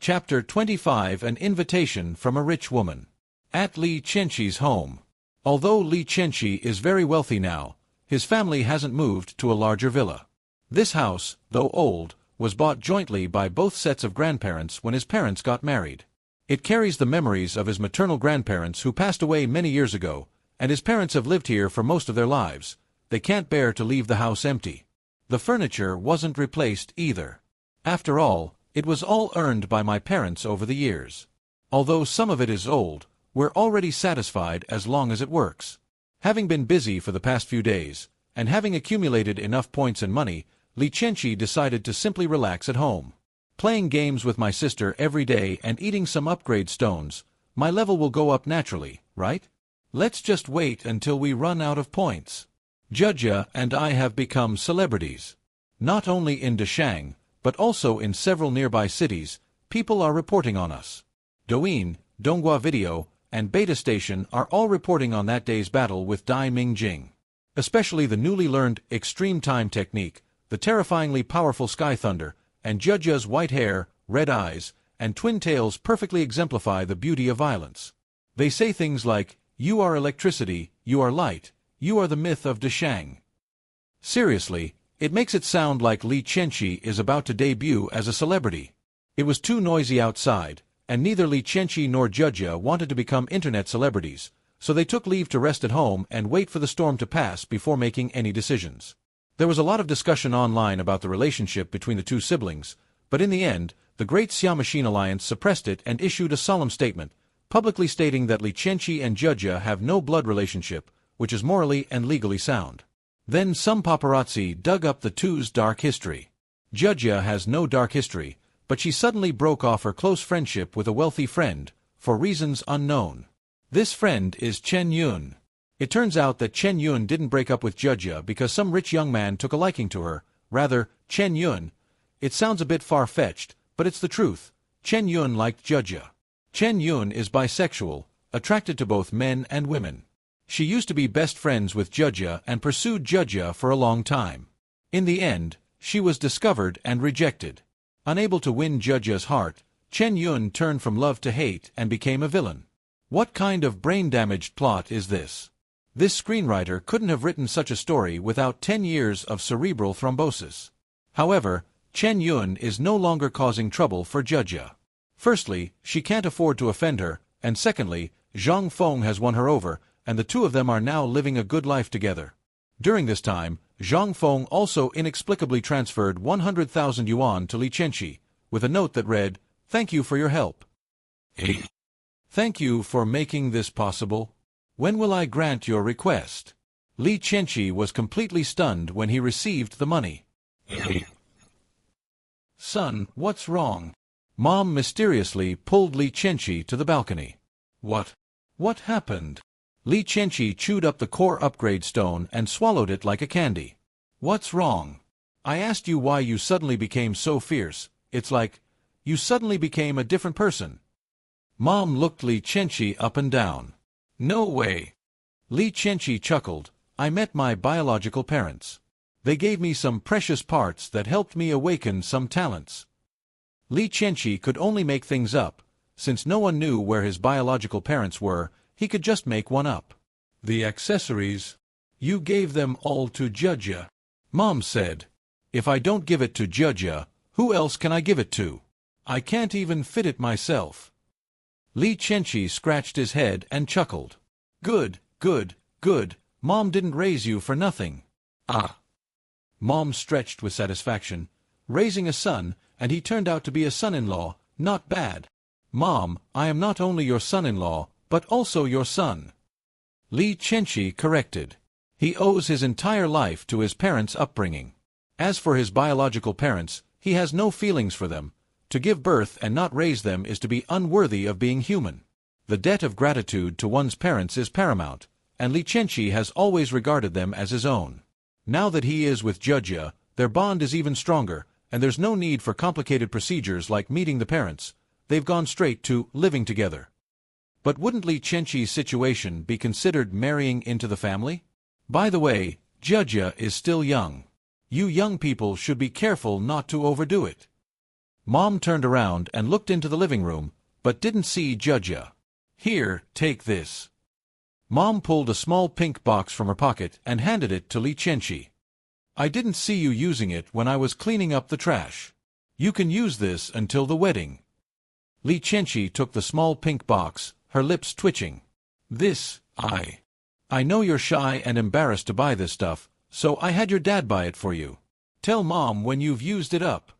Chapter 25 An Invitation from a Rich Woman. At Li Qianqi's home. Although Li Qianqi is very wealthy now, his family hasn't moved to a larger villa. This house, though old, was bought jointly by both sets of grandparents when his parents got married. It carries the memories of his maternal grandparents who passed away many years ago, and his parents have lived here for most of their lives. They can't bear to leave the house empty. The furniture wasn't replaced either. After all, it was all earned by my parents over the years. Although some of it is old, we're already satisfied as long as it works. Having been busy for the past few days, and having accumulated enough points and money, Li Qianqi decided to simply relax at home. Playing games with my sister every day and eating some upgrade stones, my level will go up naturally, right? Let's just wait until we run out of points. Jia and I have become celebrities. Not only in Dashang, but also in several nearby cities, people are reporting on us. Douyin, Donghua Video, and Beta Station are all reporting on that day's battle with Dai Mingjing. Especially the newly learned extreme time technique, the terrifyingly powerful Sky Thunder, and Jia's white hair, red eyes, and twin tails perfectly exemplify the beauty of violence. They say things like, "You are electricity, you are light, you are the myth of Dashang." Seriously, it makes it sound like Li Qianqi is about to debut as a celebrity. It was too noisy outside, and neither Li Qianqi nor Jia wanted to become internet celebrities, so they took leave to rest at home and wait for the storm to pass before making any decisions. There was a lot of discussion online about the relationship between the two siblings, but in the end, the Great Xia Machine Alliance suppressed it and issued a solemn statement, publicly stating that Li Qianqi and Jia have no blood relationship, which is morally and legally sound. Then some paparazzi dug up the two's dark history. Jia has no dark history, but she suddenly broke off her close friendship with a wealthy friend, for reasons unknown. This friend is Chen Yun. It turns out that Chen Yun didn't break up with Jia because some rich young man took a liking to her, rather, Chen Yun. It sounds a bit far-fetched, but it's the truth. Chen Yun liked Jia. Chen Yun is bisexual, attracted to both men and women. She used to be best friends with Jia and pursued Jia for a long time. In the end, she was discovered and rejected. Unable to win Jia's heart, Chen Yun turned from love to hate and became a villain. What kind of brain-damaged plot is this? This screenwriter couldn't have written such a story without 10 years of cerebral thrombosis. However, Chen Yun is no longer causing trouble for Jia. Firstly, she can't afford to offend her, and secondly, Zhang Feng has won her over, and the two of them are now living a good life together. During this time, Zhang Feng also inexplicably transferred 100,000 yuan to Li Qianqi, with a note that read, "Thank you for your help. Thank you for making this possible. When will I grant your request?" Li Qianqi was completely stunned when he received the money. "Son, what's wrong?" Mom mysteriously pulled Li Qianqi to the balcony. What happened?" Li Qianqi chewed up the core upgrade stone and swallowed it like a candy. "What's wrong? I asked you why you suddenly became so fierce. It's like, you suddenly became a different person." Mom looked Li Qianqi up and down. "No way." Li Qianqi chuckled. "I met my biological parents. They gave me some precious parts that helped me awaken some talents." Li Qianqi could only make things up. Since no one knew where his biological parents were, he could just make one up. "The accessories? You gave them all to Jia?" Mom said. "If I don't give it to Jia, who else can I give it to? I can't even fit it myself." Li Qianqi scratched his head and chuckled. Good. Mom didn't raise you for nothing." "Ah." Mom stretched with satisfaction. "Raising a son, and he turned out to be a son-in-law, not bad." "Mom, I am not only your son-in-law, but also your son." Li Qianqi corrected. He owes his entire life to his parents' upbringing. As for his biological parents, he has no feelings for them. To give birth and not raise them is to be unworthy of being human. The debt of gratitude to one's parents is paramount, and Li Qianqi has always regarded them as his own. Now that he is with Jia, their bond is even stronger, and there's no need for complicated procedures like meeting the parents. They've gone straight to living together. But wouldn't Li Qianqi's situation be considered marrying into the family? By the way, Jia is still young. You young people should be careful not to overdo it. Mom turned around and looked into the living room, but didn't see Judya. Here, take this. Mom pulled a small pink box from her pocket and handed it to Li Qianqi. I didn't see you using it when I was cleaning up the trash. You can use this until the wedding. Li Qianqi took the small pink box, her lips twitching. I know you're shy and embarrassed to buy this stuff, so I had your dad buy it for you. Tell Mom when you've used it up.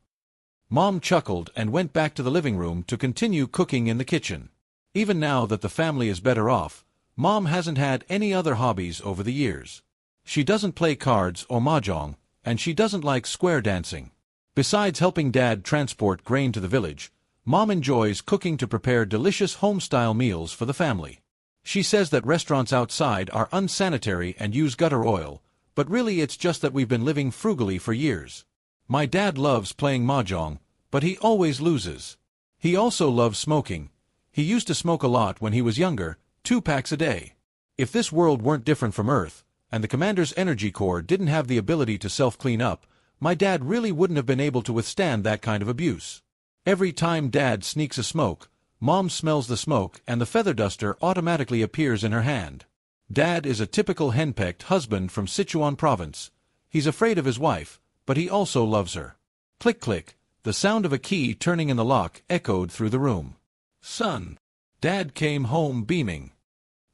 Mom chuckled and went back to the living room to continue cooking in the kitchen. Even now that the family is better off, Mom hasn't had any other hobbies over the years. She doesn't play cards or mahjong, and she doesn't like square dancing. Besides helping Dad transport grain to the village, Mom enjoys cooking to prepare delicious home-style meals for the family. She says that restaurants outside are unsanitary and use gutter oil, but really it's just that we've been living frugally for years. My dad loves playing mahjong, but he always loses. He also loves smoking. He used to smoke a lot when he was younger, 2 packs a day. If this world weren't different from Earth, and the commander's energy core didn't have the ability to self-clean up, my dad really wouldn't have been able to withstand that kind of abuse. Every time Dad sneaks a smoke, Mom smells the smoke and the feather duster automatically appears in her hand. Dad is a typical henpecked husband from Sichuan province. He's afraid of his wife, but he also loves her. Click click, the sound of a key turning in the lock echoed through the room. Son. Dad came home beaming.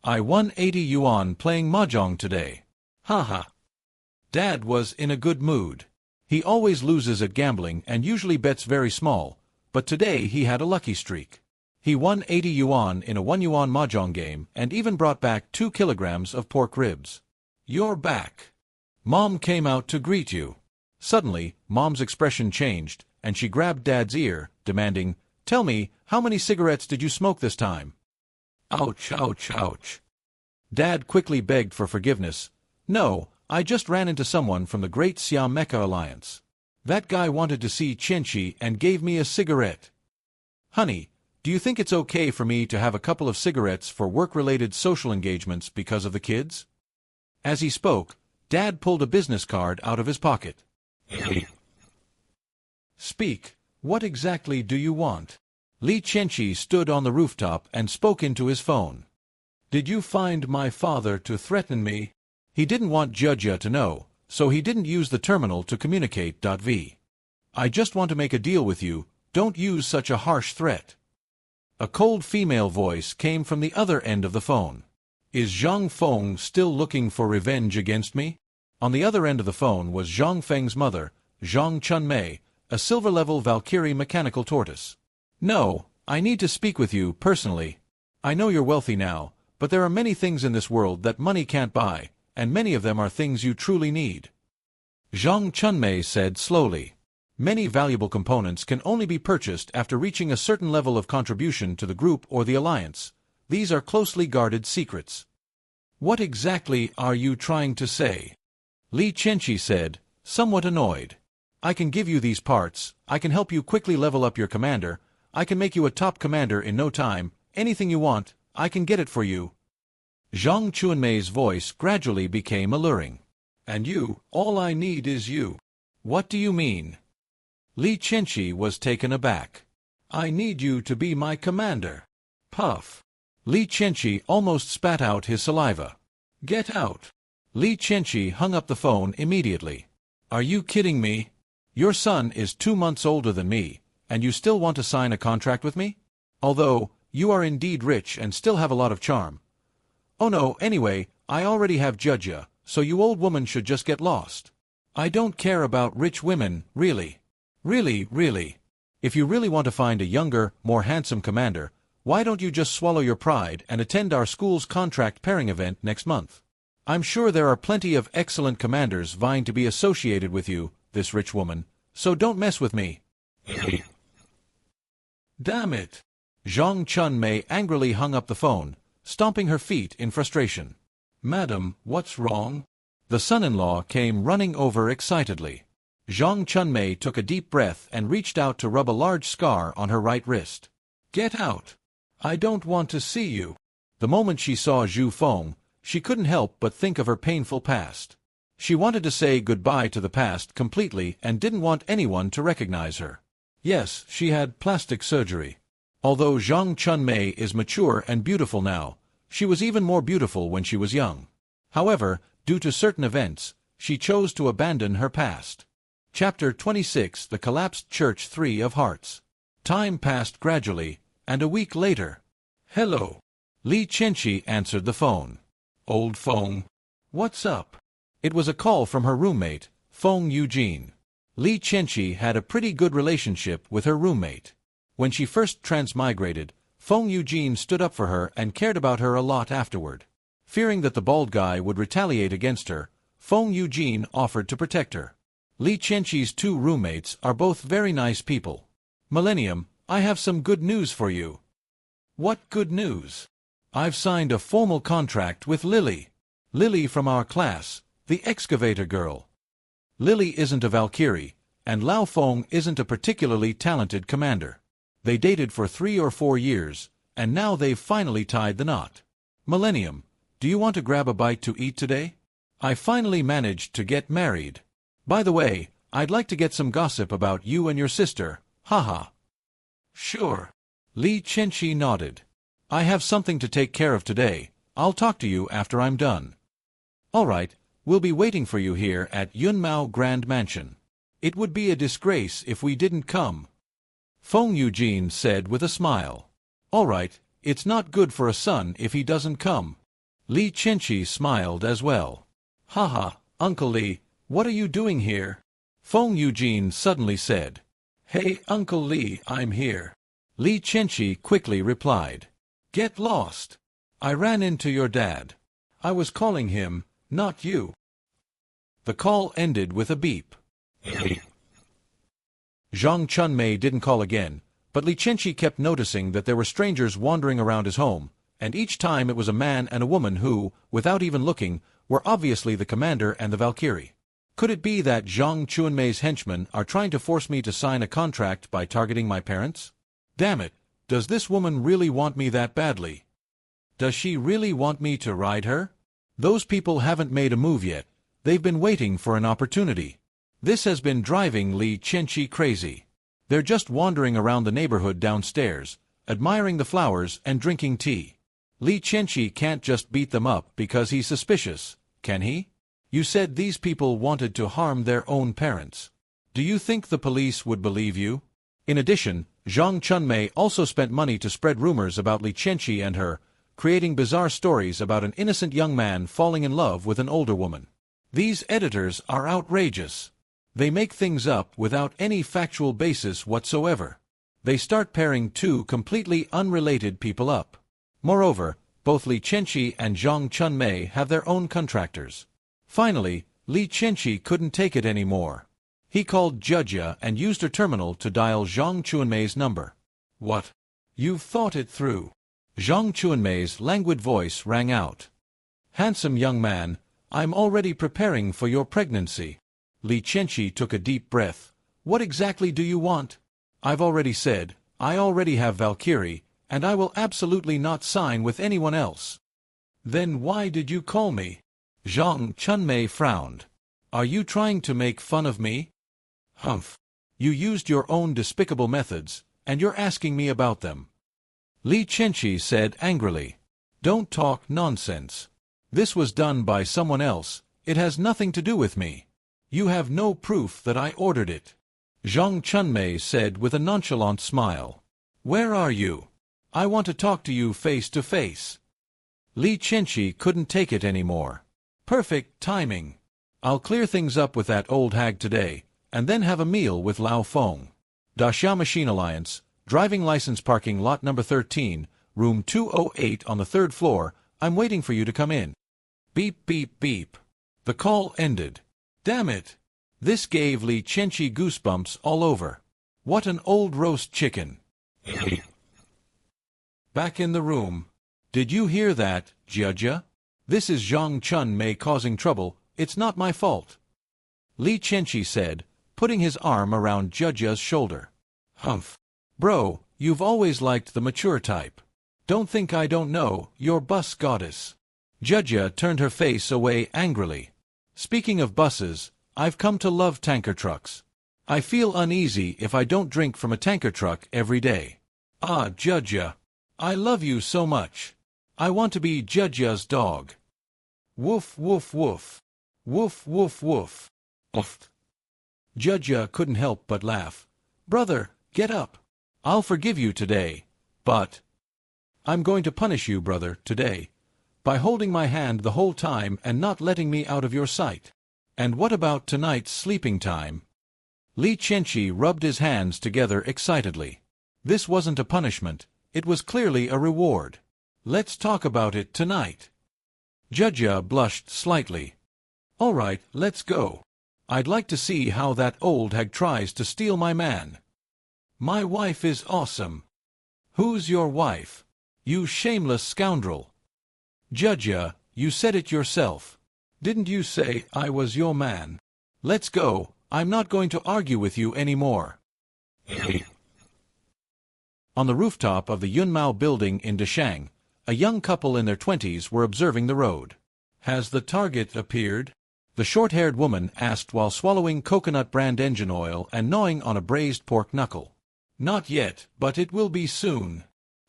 I won 80 yuan playing mahjong today. Haha. Dad was in a good mood. He always loses at gambling and usually bets very small, but today he had a lucky streak. He won 80 yuan in a 1 yuan mahjong game and even brought back 2 kilograms of pork ribs. You're back. Mom came out to greet you. Suddenly, Mom's expression changed, and she grabbed Dad's ear, demanding, Tell me, how many cigarettes did you smoke this time? Ouch, ouch, ouch. Dad quickly begged for forgiveness. No, I just ran into someone from the Great Siam Mecha Alliance. That guy wanted to see Qianqi and gave me a cigarette. Honey, do you think it's okay for me to have a couple of cigarettes for work-related social engagements because of the kids? As he spoke, Dad pulled a business card out of his pocket. Speak, what exactly do you want? Li Qianqi stood on the rooftop and spoke into his phone. Did you find my father to threaten me? He didn't want Judya to know, so he didn't use the terminal to communicate. I just want to make a deal with you, don't use such a harsh threat. A cold female voice came from the other end of the phone. Is Zhang Feng still looking for revenge against me? On the other end of the phone was Zhang Feng's mother, Zhang Chunmei, a silver-level Valkyrie mechanical tortoise. No, I need to speak with you personally. I know you're wealthy now, but there are many things in this world that money can't buy, and many of them are things you truly need. Zhang Chunmei said slowly. Many valuable components can only be purchased after reaching a certain level of contribution to the group or the alliance. These are closely guarded secrets. What exactly are you trying to say? Li Qianqi said, somewhat annoyed. I can give you these parts, I can help you quickly level up your commander, I can make you a top commander in no time, anything you want, I can get it for you. Zhang Chunmei's voice gradually became alluring. And you, all I need is you. What do you mean? Li Qianqi was taken aback. I need you to be my commander. Puff. Li Qianqi almost spat out his saliva. Get out. Li Qianqi hung up the phone immediately. Are you kidding me? Your son is 2 months older than me, and you still want to sign a contract with me? Although, you are indeed rich and still have a lot of charm. Oh no, anyway, I already have Judya, so you old woman should just get lost. I don't care about rich women, really. Really. If you really want to find a younger, more handsome commander, why don't you just swallow your pride and attend our school's contract pairing event next month? I'm sure there are plenty of excellent commanders vying to be associated with you, this rich woman, so don't mess with me. Damn it! Zhang Chunmei angrily hung up the phone, stomping her feet in frustration. Madam, what's wrong? The son-in-law came running over excitedly. Zhang Chunmei took a deep breath and reached out to rub a large scar on her right wrist. Get out! I don't want to see you. The moment she saw Zhu Feng, she couldn't help but think of her painful past. She wanted to say goodbye to the past completely and didn't want anyone to recognize her. Yes, she had plastic surgery. Although Zhang Chunmei is mature and beautiful now, she was even more beautiful when she was young. However, due to certain events, she chose to abandon her past. Chapter 26: The Collapsed Church 3 of Hearts. Time passed gradually, and a week later. Hello. Li Chenqi answered the phone. Old Feng. What's up? It was a call from her roommate, Feng Eugene. Li Chenqi had a pretty good relationship with her roommate. When she first transmigrated, Feng Eugene stood up for her and cared about her a lot afterward. Fearing that the bald guy would retaliate against her, Feng Eugene offered to protect her. Li Chenqi's two roommates are both very nice people. Millennium, I have some good news for you. What good news? I've signed a formal contract with Lily. Lily from our class, the excavator girl. Lily isn't a Valkyrie, and Lao Feng isn't a particularly talented commander. They dated for 3 or 4 years, and now they've finally tied the knot. Millennium, do you want to grab a bite to eat today? I finally managed to get married. By the way, I'd like to get some gossip about you and your sister, haha. Sure. Li Chenqi nodded. I have something to take care of today. I'll talk to you after I'm done. All right, we'll be waiting for you here at Yunmao Grand Mansion. It would be a disgrace if we didn't come. Feng Eugene said with a smile. All right, it's not good for a son if he doesn't come. Li Chenqi smiled as well. Haha, Uncle Li, what are you doing here? Feng Eugene suddenly said. Hey, Uncle Li, I'm here. Li Chenqi quickly replied. Get lost. I ran into your dad. I was calling him, not you. The call ended with a beep. Zhang Chunmei didn't call again, but Li Chenqi kept noticing that there were strangers wandering around his home, and each time it was a man and a woman who, without even looking, were obviously the commander and the Valkyrie. Could it be that Zhang Chunmei's henchmen are trying to force me to sign a contract by targeting my parents? Damn it, does this woman really want me that badly? Does she really want me to ride her? Those people haven't made a move yet. They've been waiting for an opportunity. This has been driving Li Chenqi crazy. They're just wandering around the neighborhood downstairs, admiring the flowers and drinking tea. Li Chenqi can't just beat them up because he's suspicious, can he? You said these people wanted to harm their own parents. Do you think the police would believe you? In addition, Zhang Chunmei also spent money to spread rumors about Li Chenqi and her, creating bizarre stories about an innocent young man falling in love with an older woman. These editors are outrageous. They make things up without any factual basis whatsoever. They start pairing two completely unrelated people up. Moreover, both Li Chenqi and Zhang Chunmei have their own contractors. Finally, Li Chenqi couldn't take it anymore. He called Jujia and used her terminal to dial Zhang Chunmei's number. What? You've thought it through. Zhang Chunmei's languid voice rang out. Handsome young man, I'm already preparing for your pregnancy. Li Chenqi took a deep breath. What exactly do you want? I've already said, I already have Valkyrie, and I will absolutely not sign with anyone else. Then why did you call me? Zhang Chunmei frowned. Are you trying to make fun of me? Humph. You used your own despicable methods, and you're asking me about them. Li Chenqi said angrily. Don't talk nonsense. This was done by someone else. It has nothing to do with me. You have no proof that I ordered it. Zhang Chunmei said with a nonchalant smile. Where are you? I want to talk to you face to face. Li Chenqi couldn't take it anymore. Perfect timing. I'll clear things up with that old hag today, and then have a meal with Lao Feng. Daxia Machine Alliance, driving license parking lot number 13, room 208 on the 3rd floor. I'm waiting for you to come in. Beep beep beep. The call ended. Damn it! This gave Li Chenqi goosebumps all over. What an old roast chicken. Back in the room. Did you hear that, Jia? This is Zhang Chunmei causing trouble. It's not my fault. Li Chenqi said, putting his arm around Jia's shoulder. Humph. Bro, you've always liked the mature type. Don't think I don't know, you're bus goddess. Jia turned her face away angrily. Speaking of buses, I've come to love tanker trucks. I feel uneasy if I don't drink from a tanker truck every day. Ah, Judja. I love you so much. I want to be Judja's dog. Woof, woof, woof. Woof, woof, woof. Oof. Judja couldn't help but laugh. Brother, get up. I'll forgive you today, but I'm going to punish you, brother, today, by holding my hand the whole time and not letting me out of your sight. And what about tonight's sleeping time? Li Qianqi rubbed his hands together excitedly. This wasn't a punishment, it was clearly a reward. Let's talk about it tonight. Judja blushed slightly. All right, let's go. I'd like to see how that old hag tries to steal my man. My wife is awesome. Who's your wife? You shameless scoundrel. Judja, you said it yourself. Didn't you say I was your man? Let's go, I'm not going to argue with you anymore. On the rooftop of the Yunmao building in Dashang, a young couple in their 20s were observing the road. Has the target appeared? The short-haired woman asked while swallowing coconut brand engine oil and gnawing on a braised pork knuckle. Not yet, but it will be soon.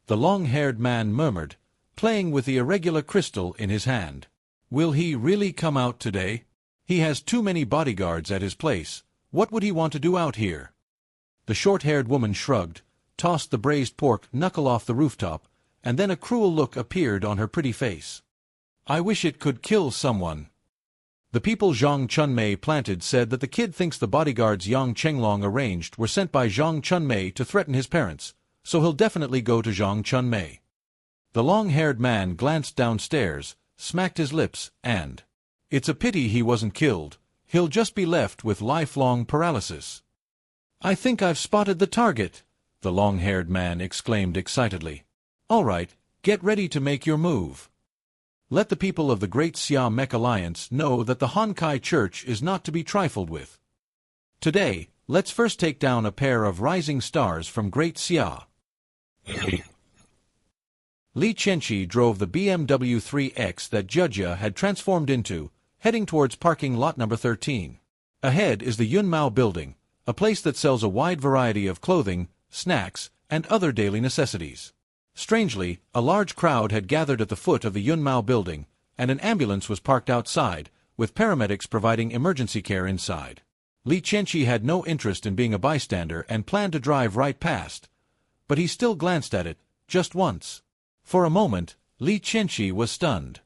The long-haired man murmured, playing with the irregular crystal in his hand. Will he really come out today? He has too many bodyguards at his place. What would he want to do out here? The short-haired woman shrugged, tossed the braised pork knuckle off the rooftop, and then a cruel look appeared on her pretty face. I wish it could kill someone. The people Zhang Chunmei planted said that the kid thinks the bodyguards Yang Chenglong arranged were sent by Zhang Chunmei to threaten his parents, so he'll definitely go to Zhang Chunmei. The long-haired man glanced downstairs, smacked his lips, and, it's a pity he wasn't killed. He'll just be left with lifelong paralysis. I think I've spotted the target, the long-haired man exclaimed excitedly. All right, get ready to make your move. Let the people of the Great Xia Mech Alliance know that the Honkai Church is not to be trifled with. Today, let's first take down a pair of rising stars from Great Xia. Li Qianqi drove the BMW 3X that Judja had transformed into, heading towards parking lot number 13. Ahead is the Yunmao building, a place that sells a wide variety of clothing, snacks, and other daily necessities. Strangely, a large crowd had gathered at the foot of the Yunmao building, and an ambulance was parked outside, with paramedics providing emergency care inside. Li Qianqi had no interest in being a bystander and planned to drive right past, but he still glanced at it, just once. For a moment, Li Qianqi was stunned.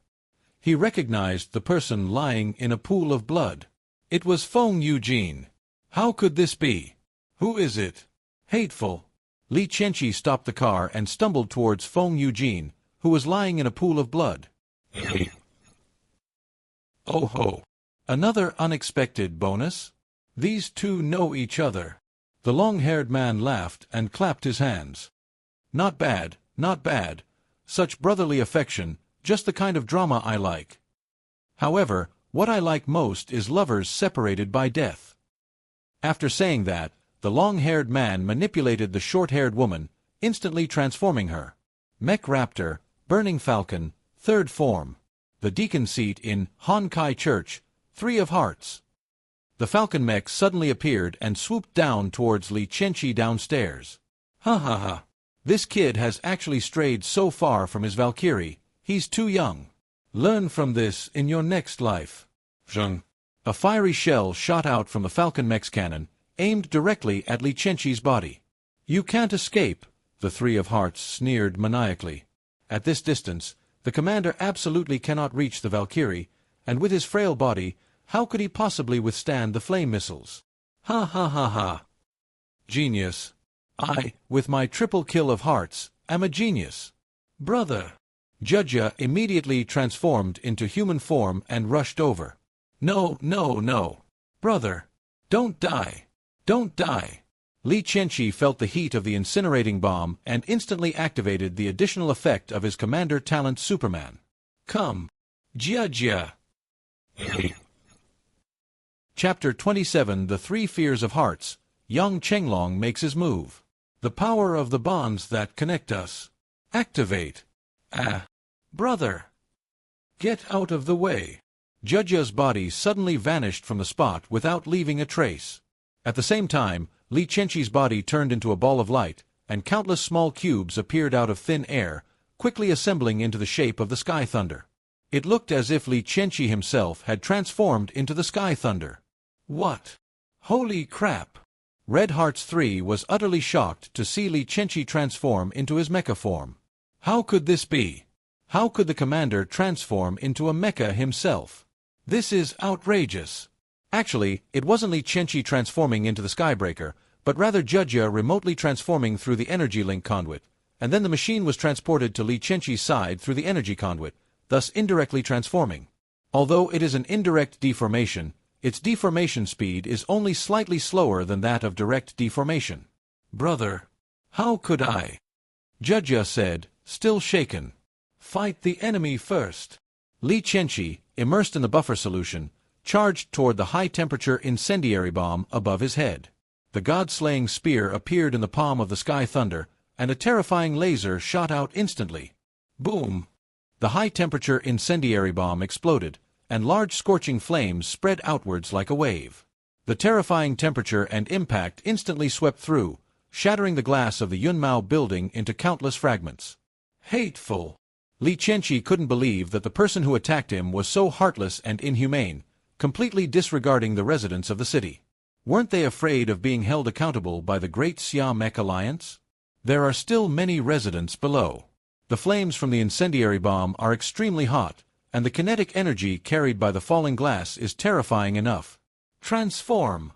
He recognized the person lying in a pool of blood. It was Feng Eugene. How could this be? Who is it? Hateful. Li Qianqi stopped the car and stumbled towards Feng Eugene, who was lying in a pool of blood. Oh ho! Another unexpected bonus? These two know each other. The long-haired man laughed and clapped his hands. Not bad, not bad. Such brotherly affection, just the kind of drama I like. However, what I like most is lovers separated by death. After saying that, the long-haired man manipulated the short-haired woman, instantly transforming her. Mech Raptor, Burning Falcon, third form. The deacon seat in Honkai Church, 3 of Hearts. The Falcon mech suddenly appeared and swooped down towards Li Qianqi downstairs. Ha ha ha. This kid has actually strayed so far from his Valkyrie, he's too young. Learn from this in your next life. Zheng. A fiery shell shot out from the Falcon mech's cannon, aimed directly at Li Qianqi's body. You can't escape, the 3 of Hearts sneered maniacally. At this distance, the commander absolutely cannot reach the Valkyrie, and with his frail body, how could he possibly withstand the flame missiles? Ha ha ha ha. Genius. I, with my triple kill of hearts, am a genius. Brother. Judja immediately transformed into human form and rushed over. No, no, no. Brother. Don't die. Don't die. Li Qianqi felt the heat of the incinerating bomb and instantly activated the additional effect of his commander talent Superman. Come. Jia. Chapter 27 The 3 Fears of Hearts. Yang Chenglong makes his move. The power of the bonds that connect us. Activate. Brother. Get out of the way. Judja's body suddenly vanished from the spot without leaving a trace. At the same time, Li Chenqi's body turned into a ball of light, and countless small cubes appeared out of thin air, quickly assembling into the shape of the Sky Thunder. It looked as if Li Chenqi himself had transformed into the Sky Thunder. What? Holy crap! Red Hearts 3 was utterly shocked to see Li Chenqi transform into his mecha form. How could this be? How could the commander transform into a mecha himself? This is outrageous. Actually, it wasn't Li Chenqi transforming into the Skybreaker, but rather Judja remotely transforming through the energy link conduit, and then the machine was transported to Li Chenqi's side through the energy conduit, thus indirectly transforming. Although it is an indirect deformation, its deformation speed is only slightly slower than that of direct deformation. Brother, how could I? Judja said, still shaken. Fight the enemy first. Li Chenqi, immersed in the buffer solution, charged toward the high-temperature incendiary bomb above his head. The god-slaying spear appeared in the palm of the Sky Thunder, and a terrifying laser shot out instantly. Boom! The high-temperature incendiary bomb exploded, and large scorching flames spread outwards like a wave. The terrifying temperature and impact instantly swept through, shattering the glass of the Yunmao building into countless fragments. Hateful! Li Chenqi couldn't believe that the person who attacked him was so heartless and inhumane, completely disregarding the residents of the city. Weren't they afraid of being held accountable by the Great Siamek Alliance? There are still many residents below. The flames from the incendiary bomb are extremely hot, and the kinetic energy carried by the falling glass is terrifying enough. Transform!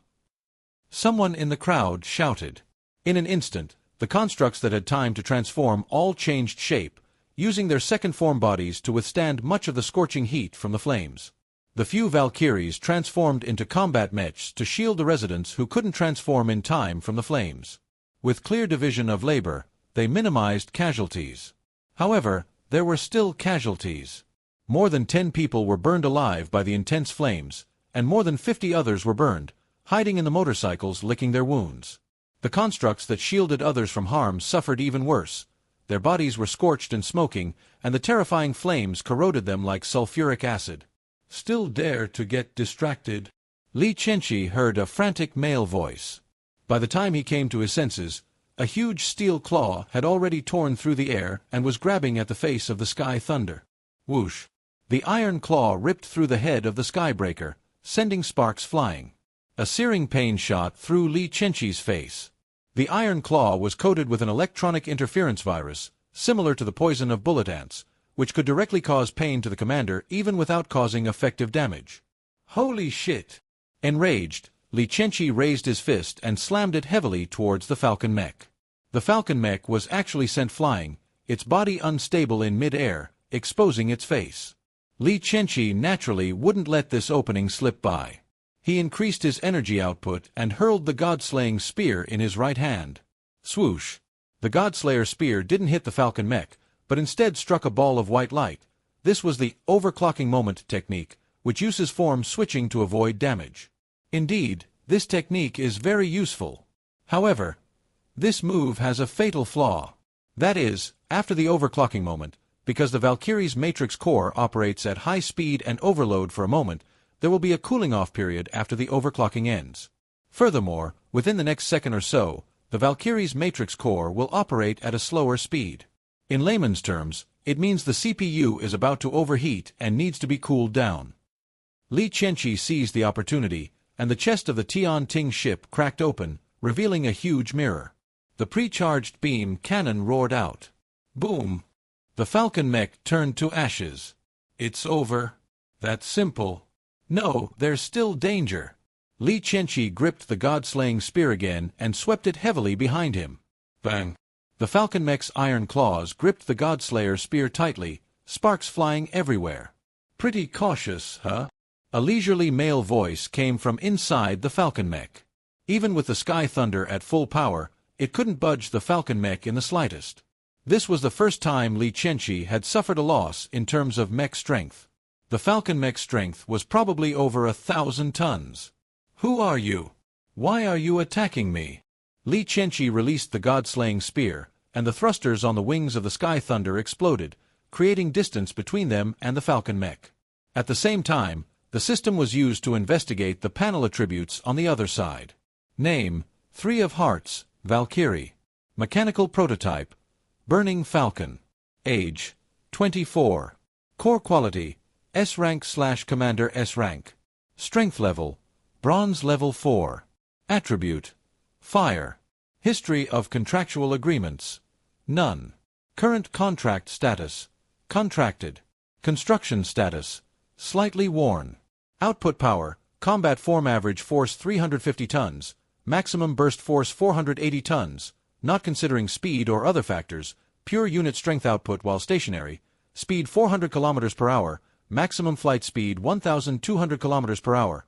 Someone in the crowd shouted. In an instant, the constructs that had time to transform all changed shape, using their second form bodies to withstand much of the scorching heat from the flames. The few Valkyries transformed into combat mechs to shield the residents who couldn't transform in time from the flames. With clear division of labor, they minimized casualties. However, there were still casualties. More than 10 people were burned alive by the intense flames, and more than 50 others were burned, hiding in the motorcycles licking their wounds. The constructs that shielded others from harm suffered even worse. Their bodies were scorched and smoking, and the terrifying flames corroded them like sulfuric acid. Still dare to get distracted? Li Chenqi heard a frantic male voice. By the time he came to his senses, a huge steel claw had already torn through the air and was grabbing at the face of the Sky Thunder. Whoosh! The iron claw ripped through the head of the Skybreaker, sending sparks flying. A searing pain shot through Li Chenqi's face. The iron claw was coated with an electronic interference virus, similar to the poison of bullet ants, which could directly cause pain to the commander even without causing effective damage. Holy shit! Enraged, Li Chenqi raised his fist and slammed it heavily towards the Falcon mech. The Falcon mech was actually sent flying, its body unstable in mid-air, exposing its face. Li Chenqi naturally wouldn't let this opening slip by. He increased his energy output and hurled the God-slaying spear in his right hand. Swoosh! The God-slayer spear didn't hit the Falcon mech, but instead struck a ball of white light. This was the overclocking moment technique, which uses form switching to avoid damage. Indeed, this technique is very useful. However, this move has a fatal flaw. That is, after the overclocking moment, because the Valkyrie's matrix core operates at high speed and overload for a moment, there will be a cooling-off period after the overclocking ends. Furthermore, within the next second or so, the Valkyrie's matrix core will operate at a slower speed. In layman's terms, it means the CPU is about to overheat and needs to be cooled down. Li Chenqi seized the opportunity, and the chest of the Tian-Ting ship cracked open, revealing a huge mirror. The pre-charged beam cannon roared out. Boom! The Falcon mech turned to ashes. It's over. That's simple. No, there's still danger. Li Chenqi gripped the god-slaying spear again and swept it heavily behind him. Bang! The Falcon mech's iron claws gripped the God-Slayer spear tightly, sparks flying everywhere. Pretty cautious, huh? A leisurely male voice came from inside the Falcon mech. Even with the Sky Thunder at full power, it couldn't budge the Falcon mech in the slightest. This was the first time Li Chenqi had suffered a loss in terms of mech strength. The Falcon mech's strength was probably over 1,000 tons. Who are you? Why are you attacking me? Li Chenqi released the god-slaying spear, and the thrusters on the wings of the Sky Thunder exploded, creating distance between them and the Falcon mech. At the same time, the system was used to investigate the panel attributes on the other side. Name, 3 of Hearts, Valkyrie. Mechanical prototype, Burning Falcon. Age, 24. Core quality, S rank/Commander S rank. Strength level, Bronze level 4. Attribute, Fire. History of contractual agreements, none. Current contract status, contracted. Construction status, slightly worn. Output power, combat form average force 350 tons, maximum burst force 480 tons, not considering speed or other factors, pure unit strength output while stationary, speed 400 km per hour, maximum flight speed 1,200 km per hour.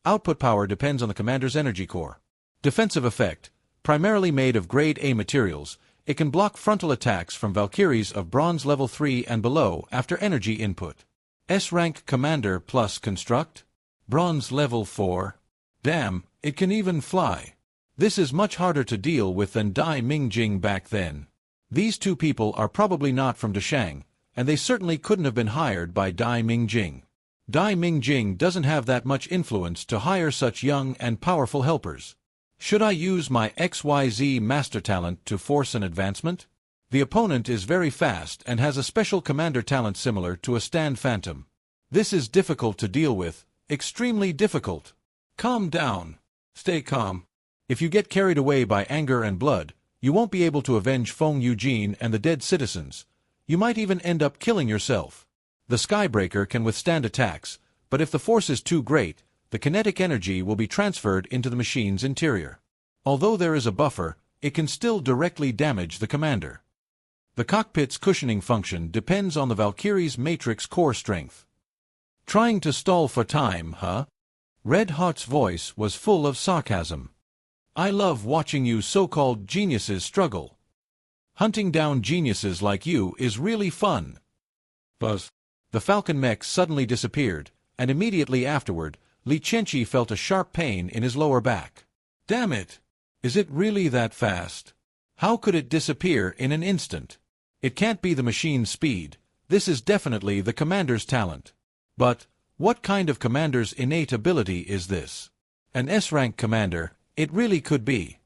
Output power depends on the commander's energy core. Defensive effect, primarily made of grade A materials, it can block frontal attacks from Valkyries of Bronze level 3 and below after energy input. S-rank Commander plus Construct? Bronze level 4. Damn, it can even fly. This is much harder to deal with than Dai Mingjing back then. These two people are probably not from Dashang, and they certainly couldn't have been hired by Dai Mingjing. Dai Mingjing doesn't have that much influence to hire such young and powerful helpers. Should I use my XYZ master talent to force an advancement? The opponent is very fast and has a special commander talent similar to a stand phantom. This is difficult to deal with, extremely difficult. Calm down. Stay calm. If you get carried away by anger and blood, you won't be able to avenge Feng Eugene and the dead citizens. You might even end up killing yourself. The Skybreaker can withstand attacks, but if the force is too great, the kinetic energy will be transferred into the machine's interior. Although there is a buffer, it can still directly damage the commander. The cockpit's cushioning function depends on the Valkyrie's matrix core strength. Trying to stall for time, huh? Red Heart's voice was full of sarcasm. I love watching you so-called geniuses struggle. Hunting down geniuses like you is really fun. Buzz. The Falcon mech suddenly disappeared, and immediately afterward, Li Qianqi felt a sharp pain in his lower back. Damn it! Is it really that fast? How could it disappear in an instant? It can't be the machine's speed. This is definitely the commander's talent. But, what kind of commander's innate ability is this? An S-rank commander, it really could be.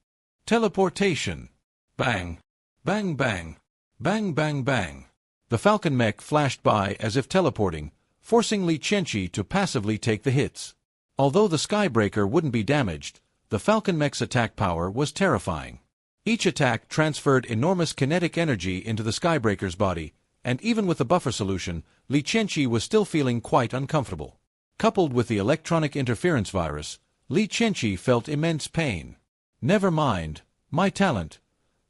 Teleportation. Bang. Bang bang. Bang bang bang. The Falcon mech flashed by as if teleporting, forcing Li Qianqi to passively take the hits. Although the Skybreaker wouldn't be damaged, the Falcon mech's attack power was terrifying. Each attack transferred enormous kinetic energy into the Skybreaker's body, and even with the buffer solution, Li Qianqi was still feeling quite uncomfortable. Coupled with the electronic interference virus, Li Qianqi felt immense pain. Never mind, my talent.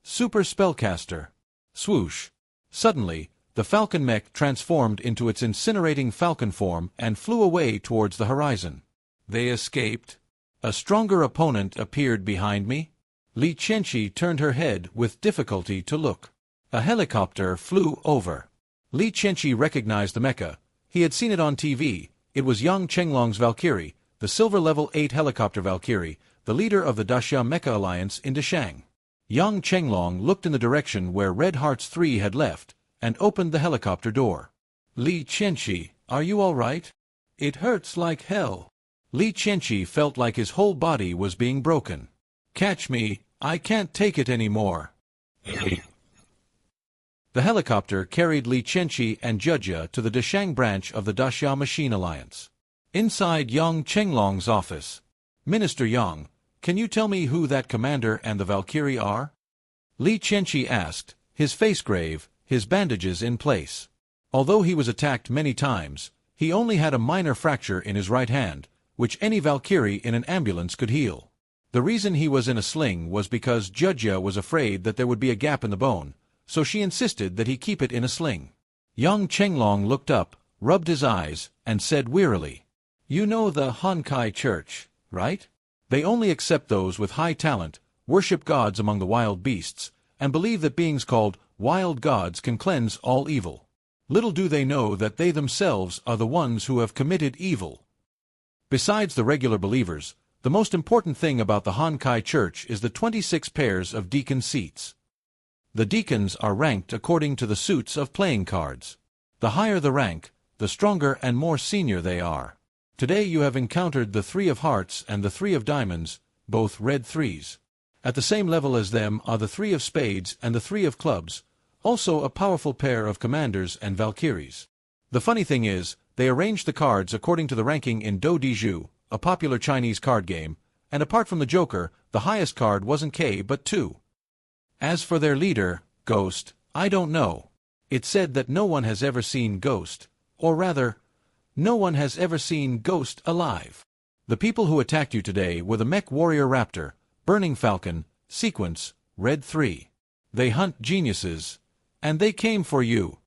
Super Spellcaster. Swoosh. Suddenly, the Falcon mech transformed into its incinerating falcon form and flew away towards the horizon. They escaped. A stronger opponent appeared behind me. Li Qianqi turned her head with difficulty to look. A helicopter flew over. Li Qianqi recognized the mecha. He had seen it on TV. It was Yang Chenglong's Valkyrie, the silver level 8 helicopter Valkyrie, the leader of the Daxia Mecha Alliance in Dashang. Yang Chenglong looked in the direction where Red Hearts 3 had left, and opened the helicopter door. Li Qianqi, are you all right? It hurts like hell. Li Qianqi felt like his whole body was being broken. Catch me, I can't take it anymore. The helicopter carried Li Qianqi and Jujia to the Dashang branch of the Daxia Machine Alliance. Inside Yang Chenglong's office. Minister Yang, can you tell me who that commander and the Valkyrie are? Li Qianqi asked, his face grave, his bandages in place. Although he was attacked many times, he only had a minor fracture in his right hand, which any Valkyrie in an ambulance could heal. The reason he was in a sling was because Jujia was afraid that there would be a gap in the bone, so she insisted that he keep it in a sling. Yang Chenglong looked up, rubbed his eyes, and said wearily, You know the Honkai Church, right? They only accept those with high talent, worship gods among the wild beasts, and believe that beings called wild gods can cleanse all evil. Little do they know that they themselves are the ones who have committed evil. Besides the regular believers, the most important thing about the Honkai Church is the 26 pairs of deacon seats. The deacons are ranked according to the suits of playing cards. The higher the rank, the stronger and more senior they are. Today you have encountered the 3 of Hearts and the 3 of Diamonds, both red 3s. At the same level as them are the 3 of spades and the 3 of clubs, also a powerful pair of commanders and Valkyries. The funny thing is, they arranged the cards according to the ranking in Do Di Zhu, a popular Chinese card game, and apart from the Joker, the highest card wasn't K but 2. As for their leader, Ghost, I don't know. It's said that no one has ever seen Ghost, or rather, no one has ever seen Ghost alive. The people who attacked you today were the Mech Warrior Raptor, Burning Falcon, Sequence, Red 3. They hunt geniuses, and they came for you.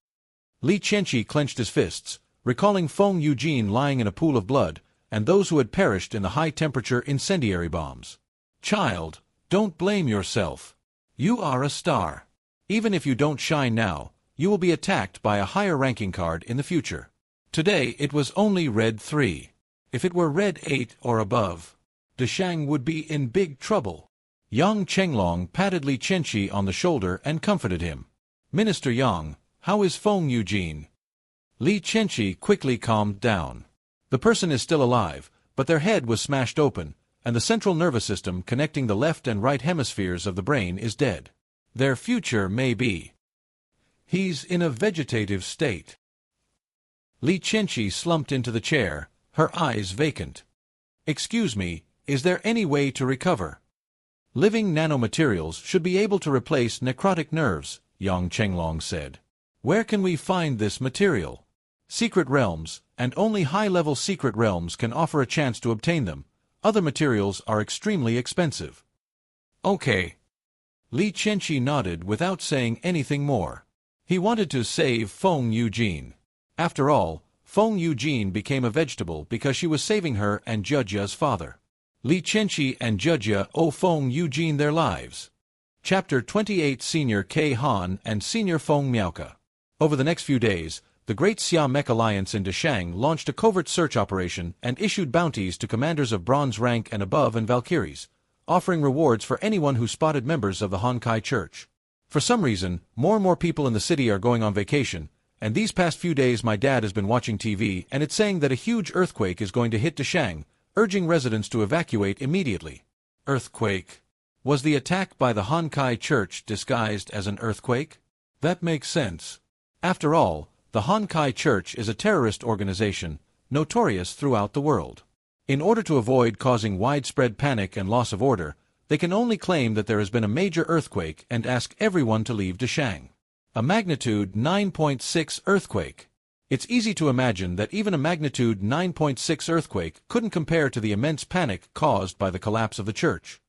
Li Qianqi clenched his fists, recalling Feng Eugene lying in a pool of blood, and those who had perished in the high-temperature incendiary bombs. Child, don't blame yourself. You are a star. Even if you don't shine now, you will be attacked by a higher-ranking card in the future. Today it was only Red 3. If it were Red 8 or above, Deshang would be in big trouble. Yang Chenglong patted Li Qianqi on the shoulder and comforted him. Minister Yang, how is Feng Eugene? Li Qianqi quickly calmed down. The person is still alive, but their head was smashed open, and the central nervous system connecting the left and right hemispheres of the brain is dead. Their future may be. He's in a vegetative state. Li Qianqi slumped into the chair, her eyes vacant. Excuse me, is there any way to recover? Living nanomaterials should be able to replace necrotic nerves, Yang Chenglong said. Where can we find this material? Secret realms, and only high-level secret realms can offer a chance to obtain them. Other materials are extremely expensive. Okay. Li Qianqi nodded without saying anything more. He wanted to save Feng Eugene. After all, Feng Eugene became a vegetable because she was saving her and Jujya's father. Li Qianqi and Jujya owe Feng Eugene their lives. Chapter 28 Senior K Han and Senior Feng Miaoka. Over the next few days, the Great Xia Mech Alliance in Deshang launched a covert search operation and issued bounties to commanders of bronze rank and above and Valkyries, offering rewards for anyone who spotted members of the Honkai Church. For some reason, more and more people in the city are going on vacation, and these past few days my dad has been watching TV and it's saying that a huge earthquake is going to hit Deshang, urging residents to evacuate immediately. Earthquake? Was the attack by the Honkai Church disguised as an earthquake? That makes sense. After all, the Honkai Church is a terrorist organization, notorious throughout the world. In order to avoid causing widespread panic and loss of order, they can only claim that there has been a major earthquake and ask everyone to leave Deshang. A magnitude 9.6 earthquake. It's easy to imagine that even a magnitude 9.6 earthquake couldn't compare to the immense panic caused by the collapse of the church.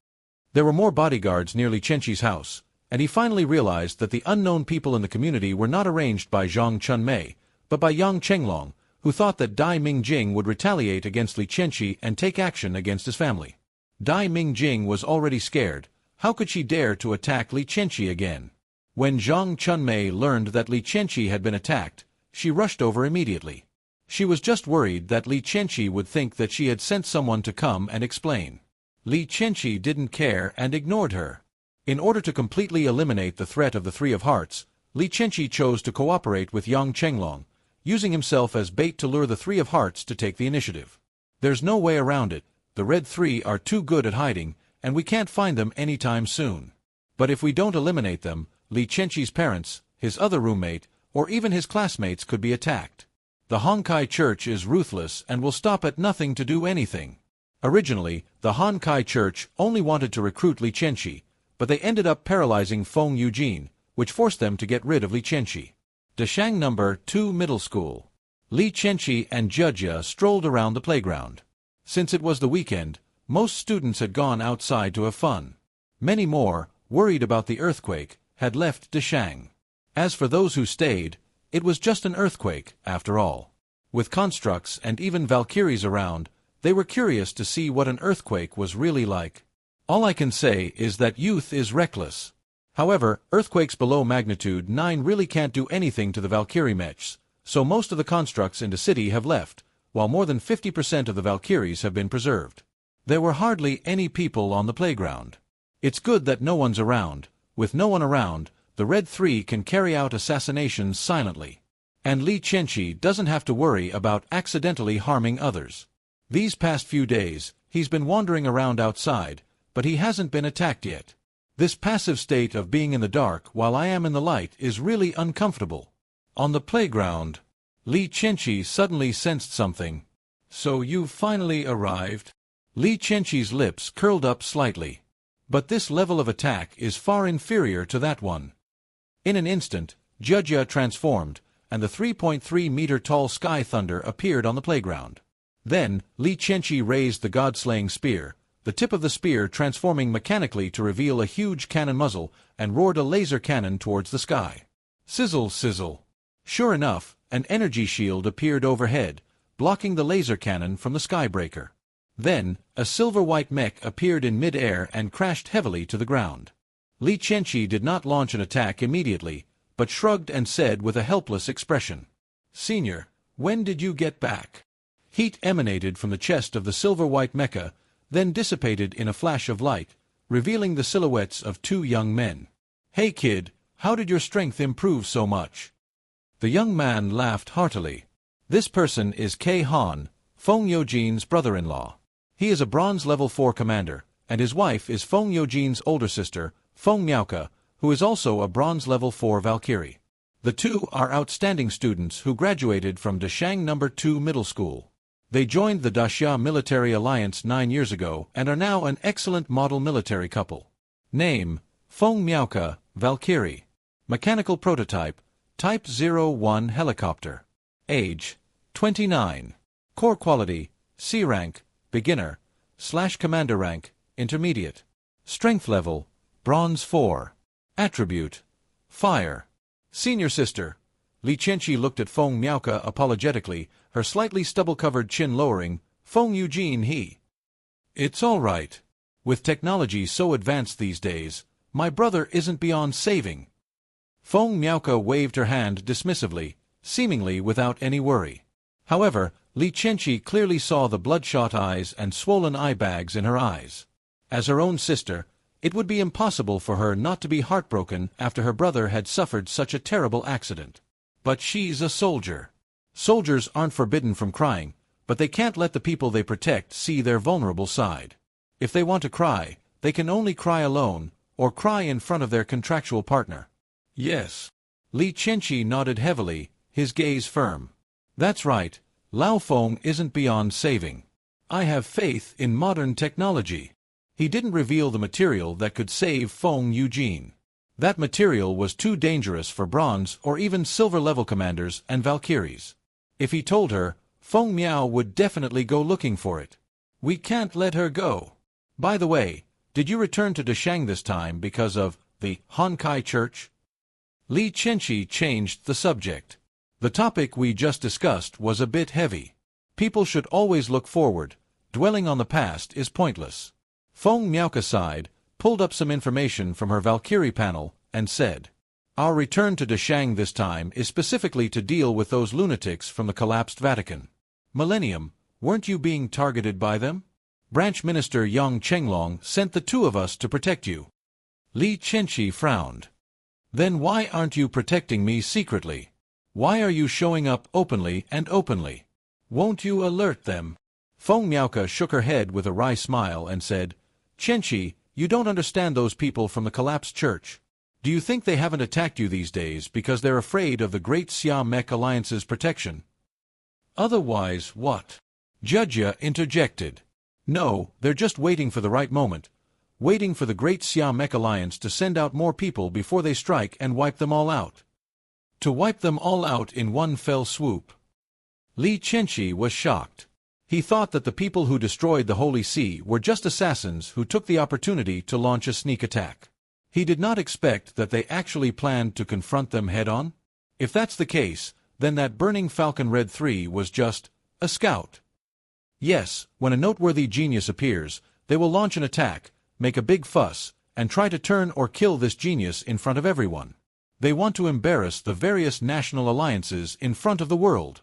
There were more bodyguards near Li Qianqi's house, and he finally realized that the unknown people in the community were not arranged by Zhang Chunmei, but by Yang Chenglong, who thought that Dai Mingjing would retaliate against Li Qianqi and take action against his family. Dai Mingjing was already scared. How could she dare to attack Li Qianqi again? When Zhang Chunmei learned that Li Qianqi had been attacked, she rushed over immediately. She was just worried that Li Qianqi would think that she had sent someone to come and explain. Li Qianqi didn't care and ignored her. In order to completely eliminate the threat of the Three of Hearts, Li Qianqi chose to cooperate with Yang Chenglong, using himself as bait to lure the Three of Hearts to take the initiative. There's no way around it. The Red Three are too good at hiding, and we can't find them anytime soon. But if we don't eliminate them, Li Qianqi's parents, his other roommate, or even his classmates could be attacked. The Honkai Church is ruthless and will stop at nothing to do anything. Originally, the Honkai Church only wanted to recruit Li Qianqi, but they ended up paralyzing Feng Eugene, which forced them to get rid of Li Qianqi. Deshang No. 2 Middle School. Li Qianqi and Jujya strolled around the playground. Since it was the weekend, most students had gone outside to have fun. Many more, worried about the earthquake, had left Deshang. As for those who stayed, it was just an earthquake, after all. With constructs and even Valkyries around, they were curious to see what an earthquake was really like. All I can say is that youth is reckless. However, earthquakes below magnitude 9 really can't do anything to the Valkyrie mechs, so most of the constructs in the city have left, while more than 50% of the Valkyries have been preserved. There were hardly any people on the playground. It's good that no one's around. With no one around, the Red Three can carry out assassinations silently. And Li Qianqi doesn't have to worry about accidentally harming others. These past few days, he's been wandering around outside, but he hasn't been attacked yet. This passive state of being in the dark while I am in the light is really uncomfortable. On the playground, Li Qianqi suddenly sensed something. So you've finally arrived? Li Qianqi's lips curled up slightly. But this level of attack is far inferior to that one. In an instant, Jia transformed, and the 3.3-meter-tall Sky Thunder appeared on the playground. Then, Li Qianqi raised the god-slaying spear, the tip of the spear transforming mechanically to reveal a huge cannon muzzle, and roared a laser cannon towards the sky. Sizzle, sizzle. Sure enough, an energy shield appeared overhead, blocking the laser cannon from the skybreaker. Then, a silver-white mech appeared in mid-air and crashed heavily to the ground. Li Qianqi did not launch an attack immediately, but shrugged and said with a helpless expression, "Senior, when did you get back?" Heat emanated from the chest of the silver-white mecha, then dissipated in a flash of light, revealing the silhouettes of two young men. "Hey kid, how did your strength improve so much?" The young man laughed heartily. This person is K. Han, Feng Youjin's brother-in-law. He is a bronze level 4 commander, and his wife is Feng Youjin's older sister, Feng Miaoke, who is also a bronze level 4 Valkyrie. The two are outstanding students who graduated from Dashang No. 2 Middle School. They joined the Daxia Military Alliance 9 years ago and are now an excellent model military couple. Name: Feng Miaoke, Valkyrie. Mechanical prototype, Type 01 helicopter. Age: 29. Core quality: C rank, beginner, / commander rank, intermediate. Strength level: Bronze 4. Attribute: Fire. Senior sister. Li Qianqi looked at Feng Miaoke apologetically, her slightly stubble-covered chin lowering. Feng Youjin. It's all right. With technology so advanced these days, my brother isn't beyond saving. Feng Miaoke waved her hand dismissively, seemingly without any worry. However, Li Qianqi clearly saw the bloodshot eyes and swollen eye bags in her eyes. As her own sister, it would be impossible for her not to be heartbroken after her brother had suffered such a terrible accident. But she's a soldier. Soldiers aren't forbidden from crying, but they can't let the people they protect see their vulnerable side. If they want to cry, they can only cry alone, or cry in front of their contractual partner. Yes. Li Qianqi nodded heavily, his gaze firm. That's right, Lao Feng isn't beyond saving. I have faith in modern technology. He didn't reveal the material that could save Feng Youjin. That material was too dangerous for bronze or even silver-level commanders and Valkyries. If he told her, Feng Miao would definitely go looking for it. We can't let her go. By the way, did you return to Dashang this time because of the Honkai Church? Li Qianqi changed the subject. The topic we just discussed was a bit heavy. People should always look forward. Dwelling on the past is pointless. Feng Miaoke sighed, pulled up some information from her Valkyrie panel, and said, "Our return to Dashang this time is specifically to deal with those lunatics from the collapsed Vatican. Millennium, weren't you being targeted by them? Branch Minister Yang Chenglong sent the two of us to protect you." Li Qianqi frowned. "Then why aren't you protecting me secretly? Why are you showing up openly and openly? Won't you alert them?" Feng Miaoke shook her head with a wry smile and said, "Qianqi, you don't understand those people from the collapsed church. Do you think they haven't attacked you these days because they're afraid of the Great Siamek Alliance's protection?" "Otherwise what?" Jia interjected. "No, they're just waiting for the right moment, waiting for the Great Siamek Alliance to send out more people before they strike and wipe them all out. To wipe them all out in one fell swoop." Li Qianqi was shocked. He thought that the people who destroyed the Holy See were just assassins who took the opportunity to launch a sneak attack. He did not expect that they actually planned to confront them head-on. If that's the case, then that burning Falcon Red 3 was just a scout. Yes, when a noteworthy genius appears, they will launch an attack, make a big fuss, and try to turn or kill this genius in front of everyone. They want to embarrass the various national alliances in front of the world.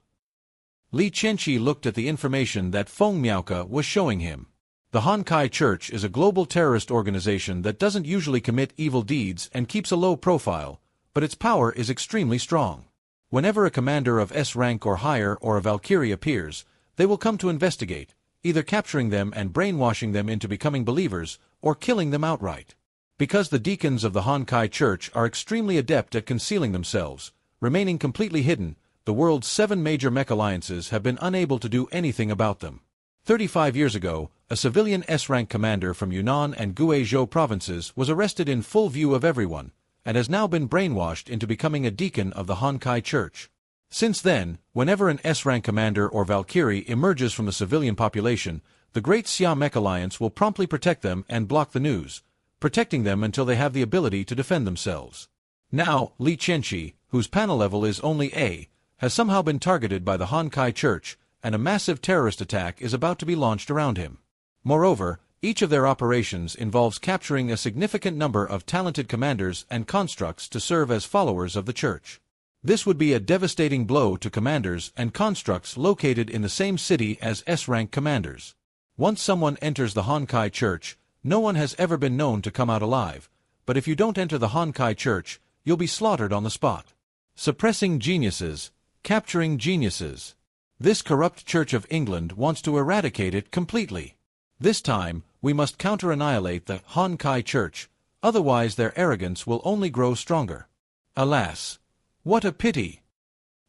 Li Qianqi looked at the information that Feng Miaoke was showing him. The Honkai Church is a global terrorist organization that doesn't usually commit evil deeds and keeps a low profile, but its power is extremely strong. Whenever a commander of S rank or higher or a Valkyrie appears, they will come to investigate, either capturing them and brainwashing them into becoming believers, or killing them outright. Because the deacons of the Honkai Church are extremely adept at concealing themselves, remaining completely hidden, the world's 7 major mech alliances have been unable to do anything about them. 35 years ago, a civilian S-rank commander from Yunnan and Guizhou provinces was arrested in full view of everyone, and has now been brainwashed into becoming a deacon of the Honkai Church. Since then, whenever an S-rank commander or Valkyrie emerges from the civilian population, the Great Xia Mech Alliance will promptly protect them and block the news, protecting them until they have the ability to defend themselves. Now, Li Qianqi, whose panel level is only A, has somehow been targeted by the Honkai Church, and a massive terrorist attack is about to be launched around him. Moreover, each of their operations involves capturing a significant number of talented commanders and constructs to serve as followers of the Church. This would be a devastating blow to commanders and constructs located in the same city as S-rank commanders. Once someone enters the Honkai Church, no one has ever been known to come out alive, but if you don't enter the Honkai Church, you'll be slaughtered on the spot. Suppressing geniuses, capturing geniuses. This corrupt Church of England wants to eradicate it completely. This time, we must counter-annihilate the Honkai Church, otherwise their arrogance will only grow stronger. Alas! What a pity!